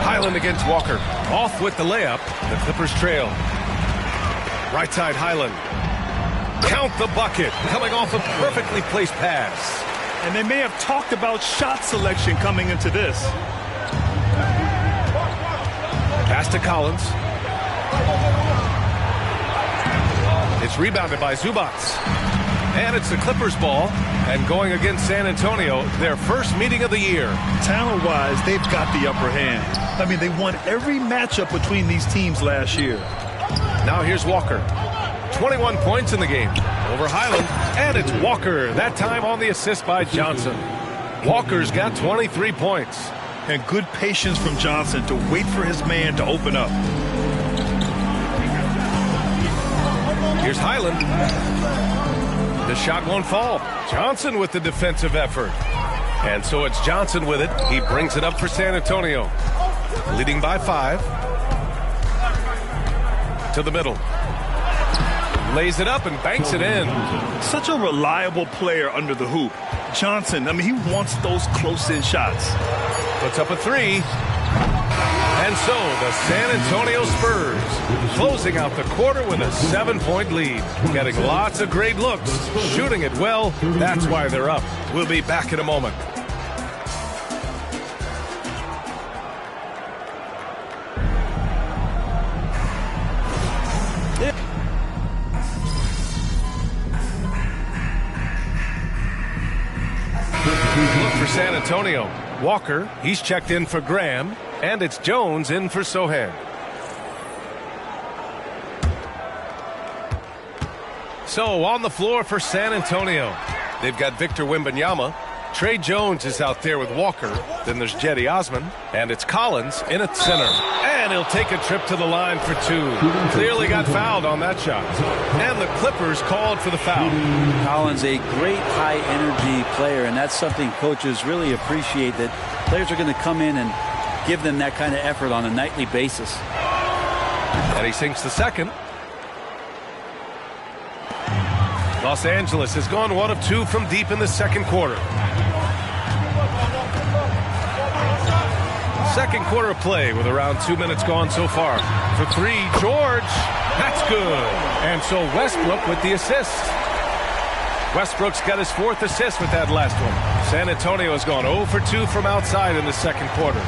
Highland against Walker. Off with the layup. The Clippers trail. Right side Highland. Count the bucket. Coming off a perfectly placed pass. And they may have talked about shot selection coming into this. Pass to Collins. It's rebounded by Zubac. And it's the Clippers ball. And going against San Antonio, their first meeting of the year. Talent-wise, they've got the upper hand. I mean, they won every matchup between these teams last year. Now here's Walker. 21 points in the game over Highland, and it's Walker, that time on the assist by Johnson. Walker's got 23 points. And good patience from Johnson to wait for his man to open up. Here's Highland. The shot won't fall. Johnson with the defensive effort. And so it's Johnson with it. He brings it up for San Antonio. Leading by 5. To the middle. Lays it up and banks it in. Such a reliable player under the hoop. Johnson, I mean, he wants those close-in shots. Puts up a 3. And so the San Antonio Spurs closing out the quarter with a 7-point lead. Getting lots of great looks. Shooting it well. That's why they're up. We'll be back in a moment. San Antonio. Walker, he's checked in for Graham. And it's Jones in for Sohan. So on the floor for San Antonio, they've got Victor Wembanyama. Trey Jones is out there with Walker. Then there's Jetty Osman. And it's Collins in at center. And he'll take a trip to the line for two. Clearly got fouled on that shot. And the Clippers called for the foul. Collins, a great high-energy player, and that's something coaches really appreciate, that players are going to come in and give them that kind of effort on a nightly basis. And he sinks the second. Los Angeles has gone 1 of 2 from deep in the second quarter. Second quarter of play with around 2 minutes gone so far. For three, George. That's good. And so Westbrook with the assist. Westbrook's got his 4th assist with that last one. San Antonio has gone 0 for 2 from outside in the second quarter.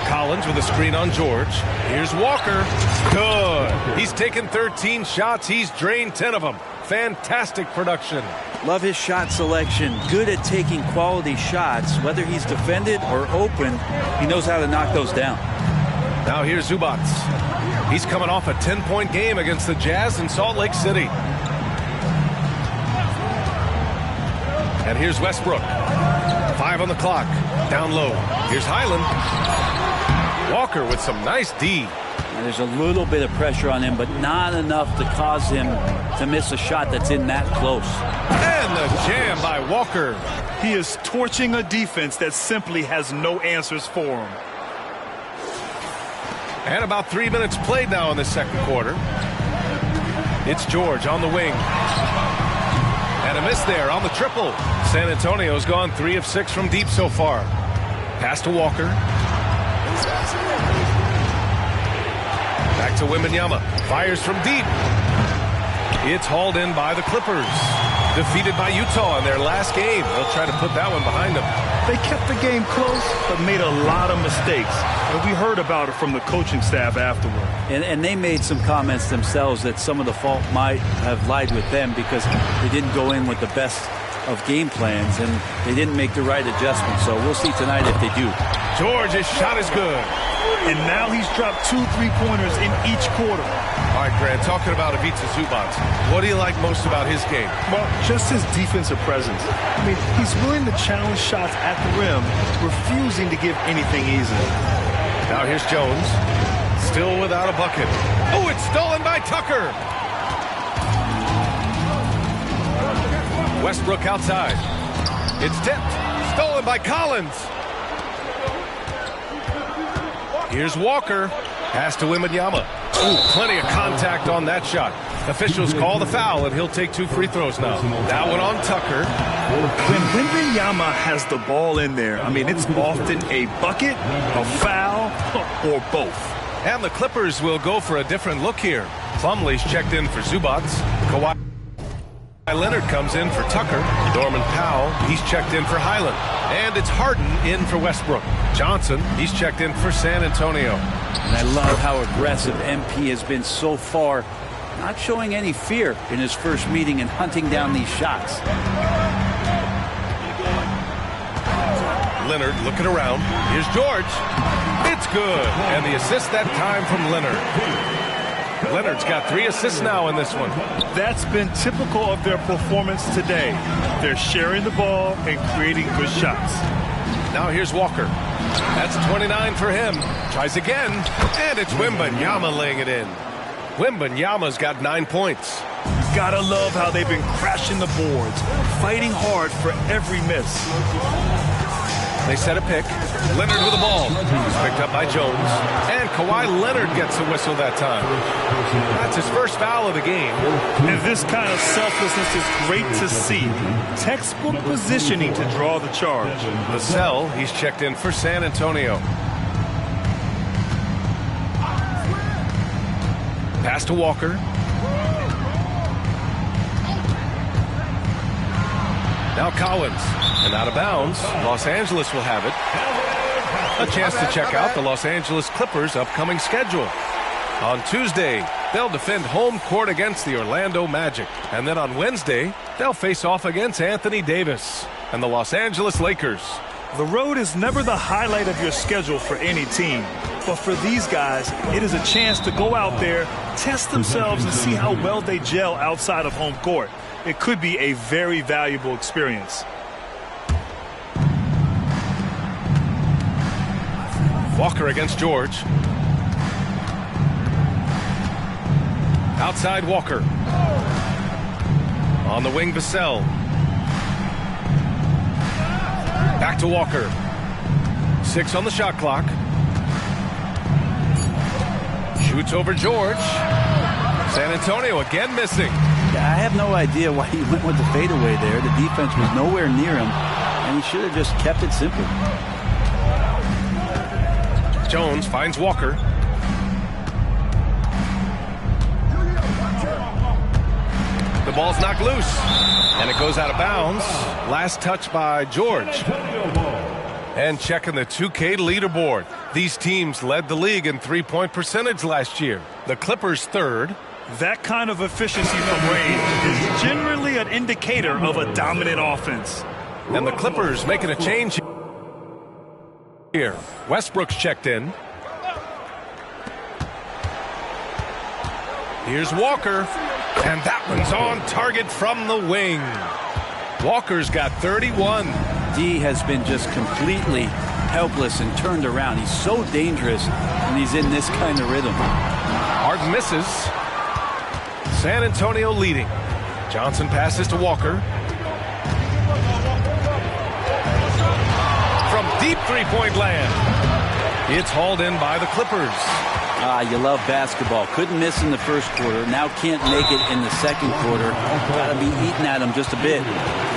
Collins with a screen on George. Here's Walker. Good. He's taken 13 shots. He's drained 10 of them. Fantastic production. Love his shot selection. Good at taking quality shots. Whether he's defended or open, he knows how to knock those down. Now here's Zubac. He's coming off a 10-point game against the Jazz in Salt Lake City. And here's Westbrook. 5 on the clock. Down low. Here's Highland. Walker with some nice D. There's a little bit of pressure on him, but not enough to cause him to miss a shot that's in that close. And the jam by Walker. He is torching a defense that simply has no answers for him. And about 3 minutes played now in the second quarter. It's George on the wing. And a miss there on the triple. San Antonio's gone 3 of 6 from deep so far. Pass to Walker. Back to Wembanyama. Fires from deep. It's hauled in by the Clippers. Defeated by Utah in their last game. They'll try to put that one behind them. They kept the game close, but made a lot of mistakes. And we heard about it from the coaching staff afterward. And they made some comments themselves that some of the fault might have lied with them because they didn't go in with the best of game plans and they didn't make the right adjustments. So we'll see tonight if they do. George's shot is good. And now he's dropped 2 3-pointers in each quarter. All right, Grant, talking about Ivica Zubac, what do you like most about his game? Well, just his defensive presence. I mean, he's willing to challenge shots at the rim, refusing to give anything easy. Now here's Jones, still without a bucket. Oh, it's stolen by Tucker. Westbrook outside. It's tipped. Stolen by Collins. Here's Walker. Pass to Wembanyama. Ooh, plenty of contact on that shot. Officials call the foul, and he'll take 2 free throws now. That one on Tucker. When Wembanyama has the ball in there, I mean, it's often a bucket, a foul, or both. And the Clippers will go for a different look here. Plumlee's checked in for Zubac. Kawhi Leonard comes in for Tucker. Norman Powell, he's checked in for Highland. And it's Harden in for Westbrook. Johnson, he's checked in for San Antonio. And I love how aggressive MP has been so far, not showing any fear in his first meeting and hunting down these shots. Leonard looking around. Here's George. It's good. And the assist that time from Leonard. Leonard's got 3 assists now in this one. That's been typical of their performance today. They're sharing the ball and creating good shots. Now here's Walker. That's 29 for him. Tries again. And it's Wembanyama laying it in. Wembanyama's got 9 points. Gotta love how they've been crashing the boards, fighting hard for every miss. They set a pick. Leonard with the ball. He's picked up by Jones. And Kawhi Leonard gets the whistle that time. That's his first foul of the game. And this kind of selflessness is great to see. Textbook positioning to draw the charge. Vassell, he's checked in for San Antonio. Pass to Walker. Now Collins. And out of bounds, Los Angeles will have it. A chance to check out the Los Angeles Clippers' upcoming schedule. On Tuesday, they'll defend home court against the Orlando Magic. And then on Wednesday, they'll face off against Anthony Davis and the Los Angeles Lakers. The road is never the highlight of your schedule for any team. But for these guys, it is a chance to go out there, test themselves, and see how well they gel outside of home court. It could be a very valuable experience. Walker against George. Outside Walker. On the wing, Vassell. Back to Walker. 6 on the shot clock. Shoots over George. San Antonio again missing. I have no idea why he went with the fadeaway there. The defense was nowhere near him, and he should have just kept it simple. Jones finds Walker. The ball's knocked loose, and it goes out of bounds. Last touch by George. And checking the 2K leaderboard. These teams led the league in three-point percentage last year. The Clippers third. That kind of efficiency from range is generally an indicator of a dominant offense. And the Clippers making a change here. Westbrook's checked in. Here's Walker. And that one's on target from the wing. Walker's got 31. D has been just completely helpless and turned around. He's so dangerous when he's in this kind of rhythm. Harden misses. San Antonio leading. Johnson passes to Walker. From deep three-point land. It's hauled in by the Clippers. You love basketball. Couldn't miss in the first quarter. Now can't make it in the second quarter. Got to be eating at him just a bit.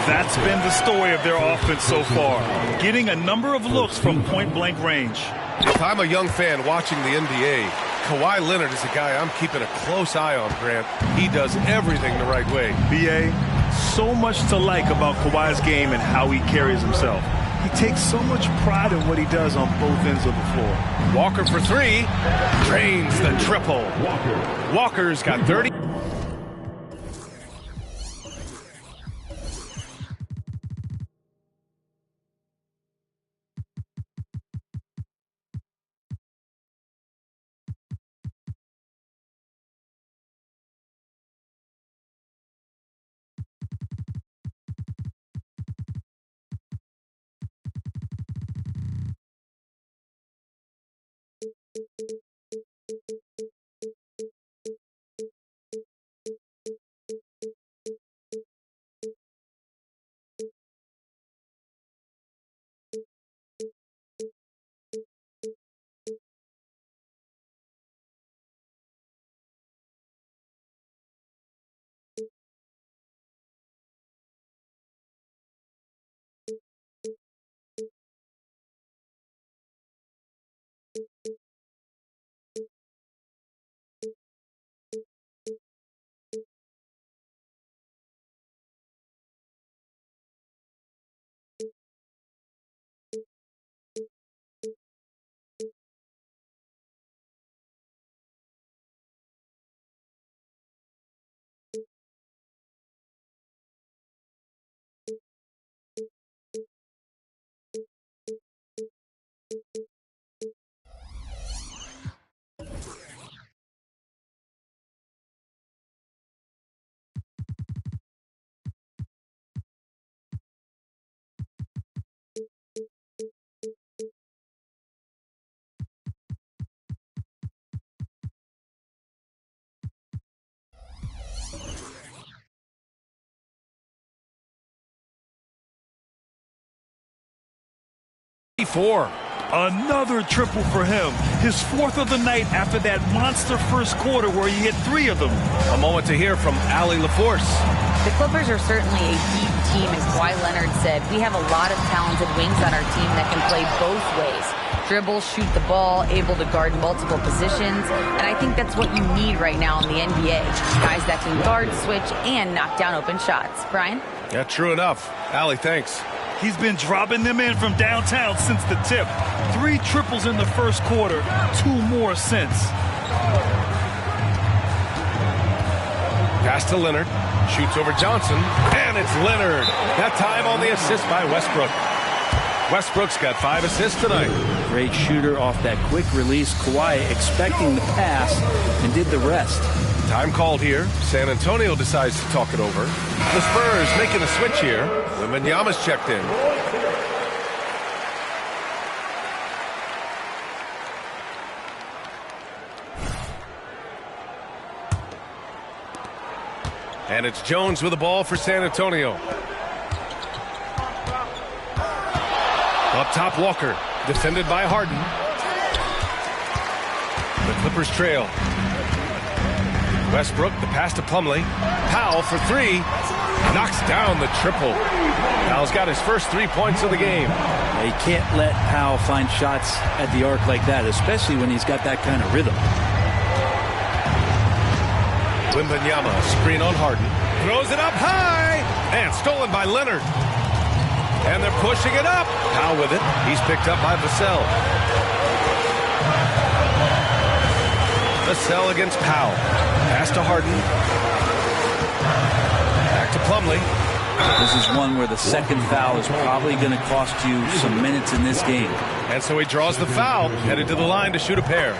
That's been the story of their offense so far. Getting a number of looks from point-blank range. If I'm a young fan watching the NBA, Kawhi Leonard is a guy I'm keeping a close eye on, Grant. He does everything the right way. B.A., so much to like about Kawhi's game and how he carries himself. He takes so much pride in what he does on both ends of the floor. Walker for three. Drains the triple. Walker's got 30. Another triple for him. His fourth of the night after that monster first quarter where he hit 3 of them. A moment to hear from Allie LaForce. The Clippers are certainly a deep team, as Kawhi Leonard said. We have a lot of talented wings on our team that can play both ways. Dribble, shoot the ball, able to guard multiple positions. And I think that's what you need right now in the NBA. Guys that can guard, switch, and knock down open shots. Brian? Yeah, true enough. Allie, thanks. He's been dropping them in from downtown since the tip. 3 triples in the first quarter, 2 more since. Pass to Leonard. Shoots over Johnson. And it's Leonard. That time on the assist by Westbrook. Westbrook's got 5 assists tonight. Great shooter off that quick release. Kawhi expecting the pass and did the rest. Time called here. San Antonio decides to talk it over. The Spurs making a switch here. Wembanyama's checked in. And it's Jones with the ball for San Antonio. Up top, Walker. Defended by Harden. The Clippers trail. Westbrook, the pass to Plumlee. Powell for 3. Knocks down the triple. Powell's got his first 3 points of the game. You can't let Powell find shots at the arc like that, especially when he's got that kind of rhythm. Wembanyama, screen on Harden. Throws it up high. And stolen by Leonard. And they're pushing it up. Powell with it. He's picked up by Vassell. Vassell against Powell. Pass to Harden. Back to Plumlee. This is one where the second foul is probably going to cost you some minutes in this game. And so he draws the foul, headed to the line to shoot a pair.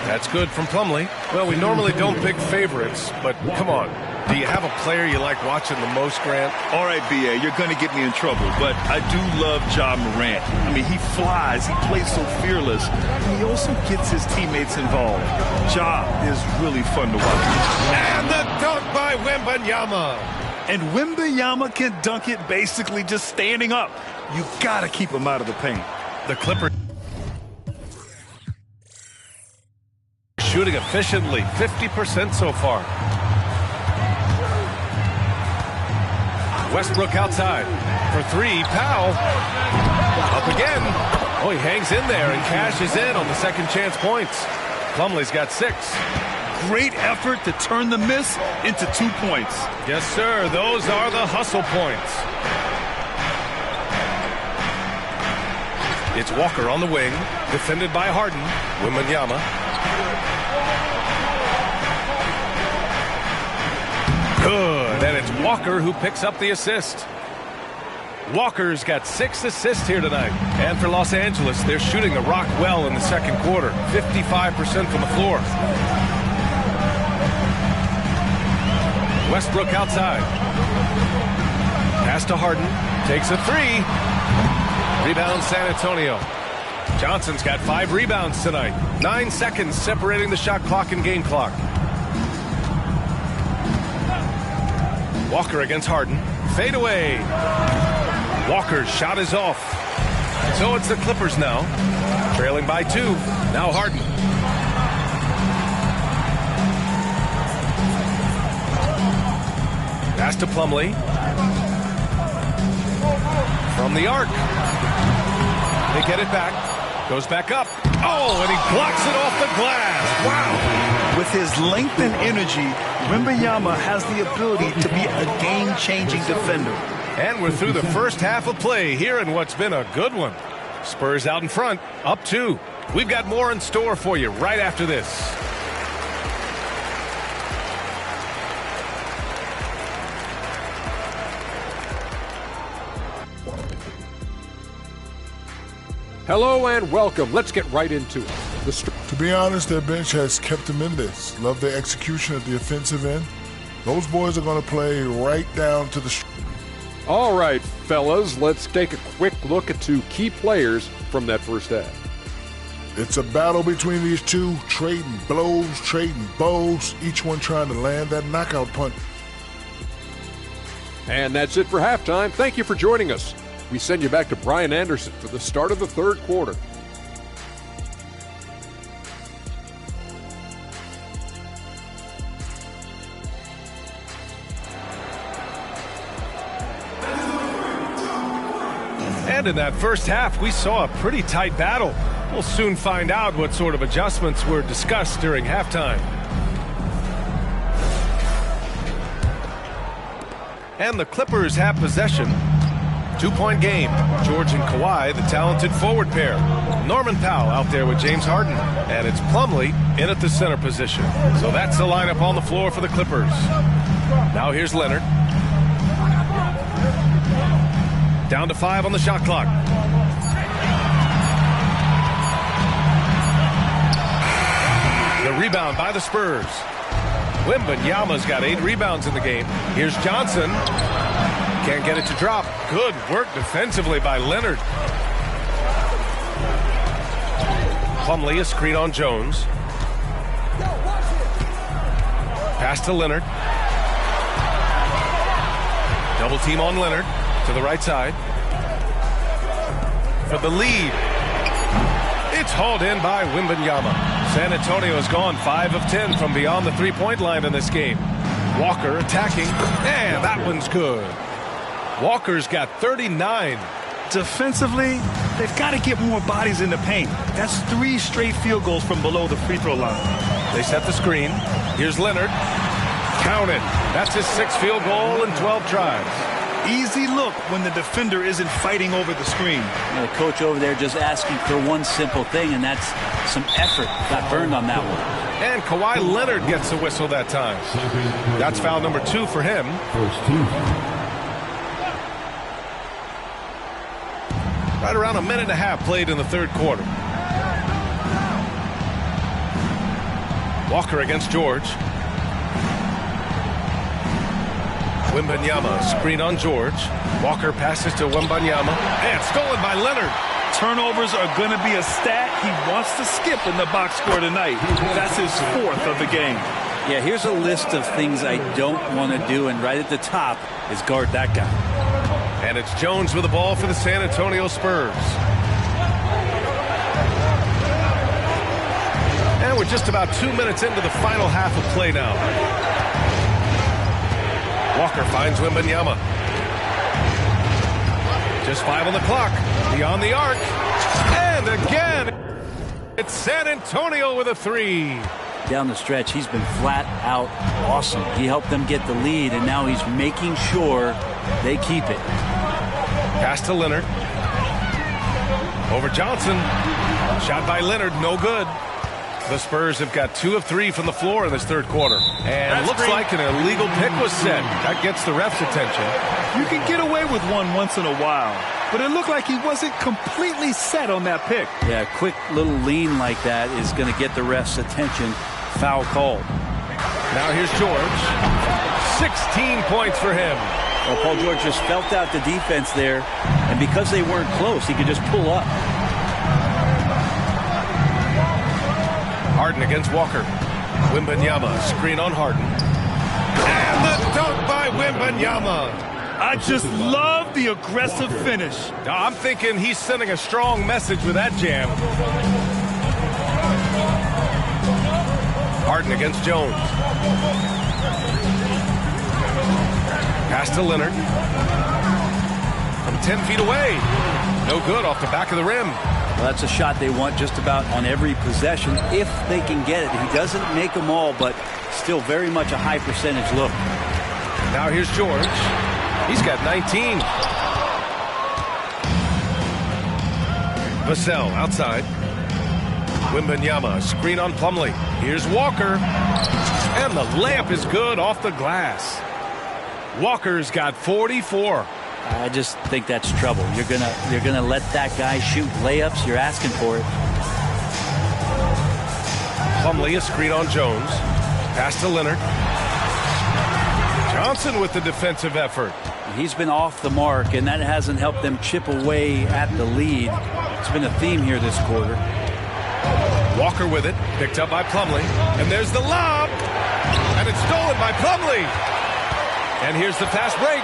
That's good from Plumlee. Well, we normally don't pick favorites, but come on. Do you have a player you like watching the most, Grant? All right, B.A., you're going to get me in trouble, but I do love Ja Morant. I mean, he flies. He plays so fearless. And he also gets his teammates involved. Ja is really fun to watch. And the dunk by Wembanyama. And Wembanyama can dunk it basically just standing up. You got to keep him out of the paint. The Clippers shooting efficiently, 50% so far. Westbrook outside for 3. Powell up again. Oh, he hangs in there and cashes in on the second chance points. Plumlee's got 6. Great effort to turn the miss into 2 points. Yes, sir. Those are the hustle points. It's Walker on the wing, defended by Harden. Wembanyama. Good, and it's Walker who picks up the assist. Walker's got 6 assists here tonight. And for Los Angeles, they're shooting the rock well in the second quarter. 55% from the floor. Westbrook outside. Pass to Harden. Takes a 3. Rebound San Antonio. Johnson's got 5 rebounds tonight. 9 seconds separating the shot clock and game clock. Walker against Harden. Fade away. Walker's shot is off. So it's the Clippers now. Trailing by 2. Now Harden. Pass to Plumlee. From the arc. They get it back. Goes back up. Oh, and he blocks it off the glass. Wow. With his length and energy, Wembanyama has the ability to be a game-changing defender. And we're through the first half of play here in what's been a good one. Spurs out in front, up 2. We've got more in store for you right after this. Hello and welcome. Let's get right into it. To be honest, their bench has kept them in this. Love their execution at the offensive end. Those boys are going to play right down to the All right, fellas, let's take a quick look at 2 key players from that first half. It's a battle between these 2, trading blows, trading bows, each one trying to land that knockout punch. And that's it for halftime. Thank you for joining us. We send you back to Brian Anderson for the start of the third quarter. And in that first half, we saw a pretty tight battle. We'll soon find out what sort of adjustments were discussed during halftime. And the Clippers have possession. 2-point game. George and Kawhi, the talented forward pair. Norman Powell out there with James Harden. And it's Plumlee in at the center position. So that's the lineup on the floor for the Clippers. Now here's Leonard. Down to 5 on the shot clock. The rebound by the Spurs. Wembanyama's got 8 rebounds in the game. Here's Johnson. Can't get it to drop. Good work defensively by Leonard. Plumlee, a screen on Jones. Pass to Leonard. Double team on Leonard to the right side. For the lead. It's hauled in by Wembanyama. San Antonio has gone 5 of 10 from beyond the three-point line in this game. Walker attacking, and that one's good. Walker's got 39. Defensively, they've got to get more bodies in the paint. That's 3 straight field goals from below the free throw line. They set the screen. Here's Leonard. Count it. That's his 6th field goal in 12 tries. Easy look when the defender isn't fighting over the screen. The coach over there just asking for one simple thing, and that's some effort. Got burned on that one. And Kawhi Leonard gets the whistle that time. That's foul number 2 for him. Right around a minute and a half played in the third quarter. Walker against George. Wembanyama, screen on George. Walker passes to Wembanyama, and stolen by Leonard. Turnovers are going to be a stat he wants to skip in the box score tonight. That's his 4th of the game. Yeah, here's a list of things I don't want to do, and right at the top is guard that guy. And it's Jones with the ball for the San Antonio Spurs. And we're just about 2 minutes into the final half of play now. Walker finds Wembanyama. Just 5 on the clock. Beyond the arc. And again, it's San Antonio with a 3. Down the stretch, he's been flat out awesome. He helped them get the lead, and now he's making sure they keep it. Pass to Leonard. Over Johnson. Shot by Leonard, no good. The Spurs have got 2 of 3 from the floor in this third quarter. And it looks like an illegal pick was set. That gets the ref's attention. You can get away with one once in a while, but it looked like he wasn't completely set on that pick. Yeah, a quick little lean like that is going to get the ref's attention. Foul called. Now here's George. 16 points for him. Well, Paul George just felt out the defense there, and because they weren't close, he could just pull up. Harden against Walker. Wembanyama, screen on Harden. And the dunk by Wembanyama. I just love the aggressive finish. I'm thinking he's sending a strong message with that jam. Harden against Jones. Pass to Leonard. From 10 feet away. No good off the back of the rim. Well, that's a shot they want just about on every possession if they can get it. He doesn't make them all, but still very much a high percentage look. Now here's George. He's got 19. Vassell outside. Wembanyama, screen on Plumlee. Here's Walker. And the layup is good off the glass. Walker's got 44. I just think that's trouble. You're gonna let that guy shoot layups. You're asking for it. Plumlee, a screen on Jones. Pass to Leonard. Johnson with the defensive effort. He's been off the mark, and that hasn't helped them chip away at the lead. It's been a theme here this quarter. Walker with it, picked up by Plumlee. And there's the lob. And it's stolen by Plumlee. And here's the fast break.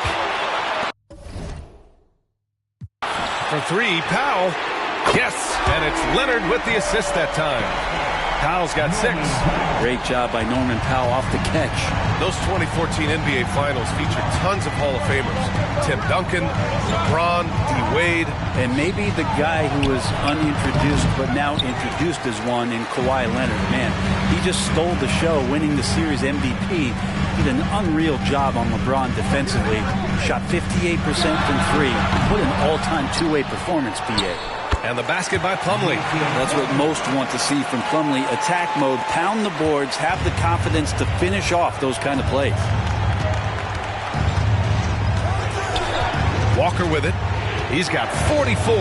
For 3, Powell. Yes, and it's Leonard with the assist that time. Powell's got 6. Great job by Norman Powell off the catch. Those 2014 NBA Finals featured tons of Hall of Famers. Tim Duncan, LeBron, D-Wade. And maybe the guy who was unintroduced but now introduced as one in Kawhi Leonard. Man, he just stole the show, winning the series MVP. Did an unreal job on LeBron defensively. Shot 58% from three. What an all-time two-way performance, BA. And the basket by Plumlee. That's what most want to see from Plumlee. Attack mode, pound the boards, have the confidence to finish off those kind of plays. Walker with it. He's got 44.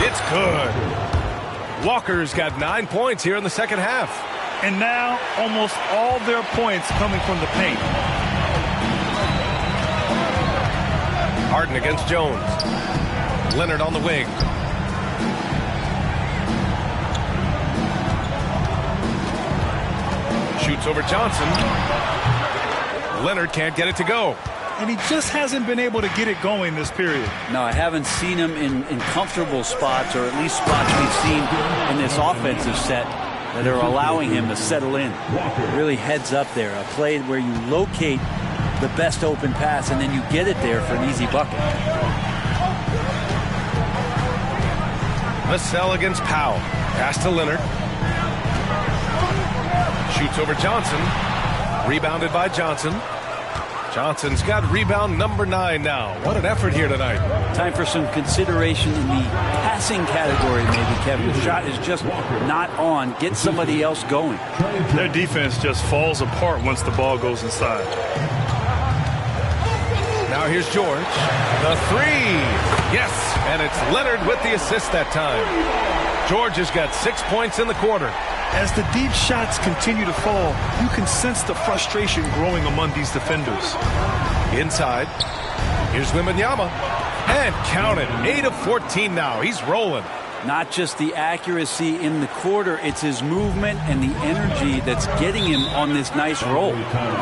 It's good. Walker's got 9 points here in the second half. And now almost all their points coming from the paint. Harden against Jones. Leonard on the wing. Shoots over Johnson. Leonard can't get it to go. And he just hasn't been able to get it going this period. No, I haven't seen him in comfortable spots, or at least spots we've seen in this offensive set that are allowing him to settle in. Really heads up there. A play where you locate the best open pass and then you get it there for an easy bucket. Vassell against Powell. Pass to Leonard. Shoots over Johnson. Rebounded by Johnson. Johnson's got rebound number 9 now. What an effort here tonight. Time for some consideration in the passing category, maybe, Kevin. The shot is just not on. Get somebody else going. Their defense just falls apart once the ball goes inside. Now here's George. The three. Yes, and it's Leonard with the assist that time. George has got 6 points in the quarter. As the deep shots continue to fall, you can sense the frustration growing among these defenders. Inside. Here's Wembanyama. And count it. 8 of 14 now. He's rolling. Not just the accuracy in the quarter, it's his movement and the energy that's getting him on this nice roll.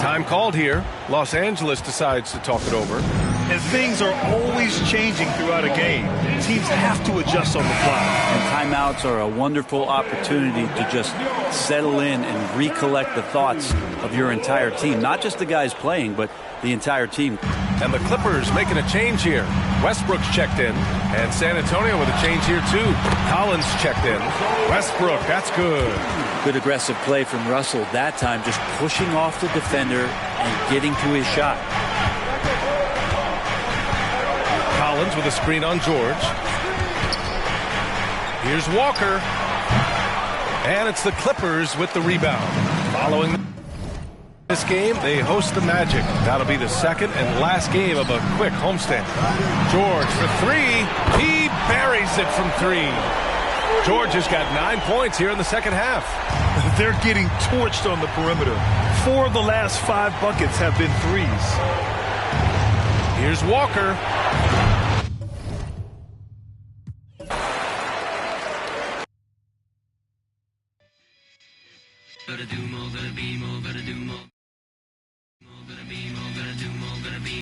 Time called here. Los Angeles decides to talk it over. And things are always changing throughout a game. Teams have to adjust on the fly. And timeouts are a wonderful opportunity to just settle in and recollect the thoughts of your entire team. Not just the guys playing, but the entire team. And the Clippers making a change here. Westbrook's checked in. And San Antonio with a change here, too. Collins checked in. Westbrook, that's good. Good aggressive play from Russell that time, just pushing off the defender and getting to his shot. Collins with a screen on George. Here's Walker. And it's the Clippers with the rebound. Following this game, they host the Magic. That'll be the second and last game of a quick homestand. George for three. He buries it from three. George has got 9 points here in the second half. They're getting torched on the perimeter. 4 of the last 5 buckets have been threes. Here's Walker.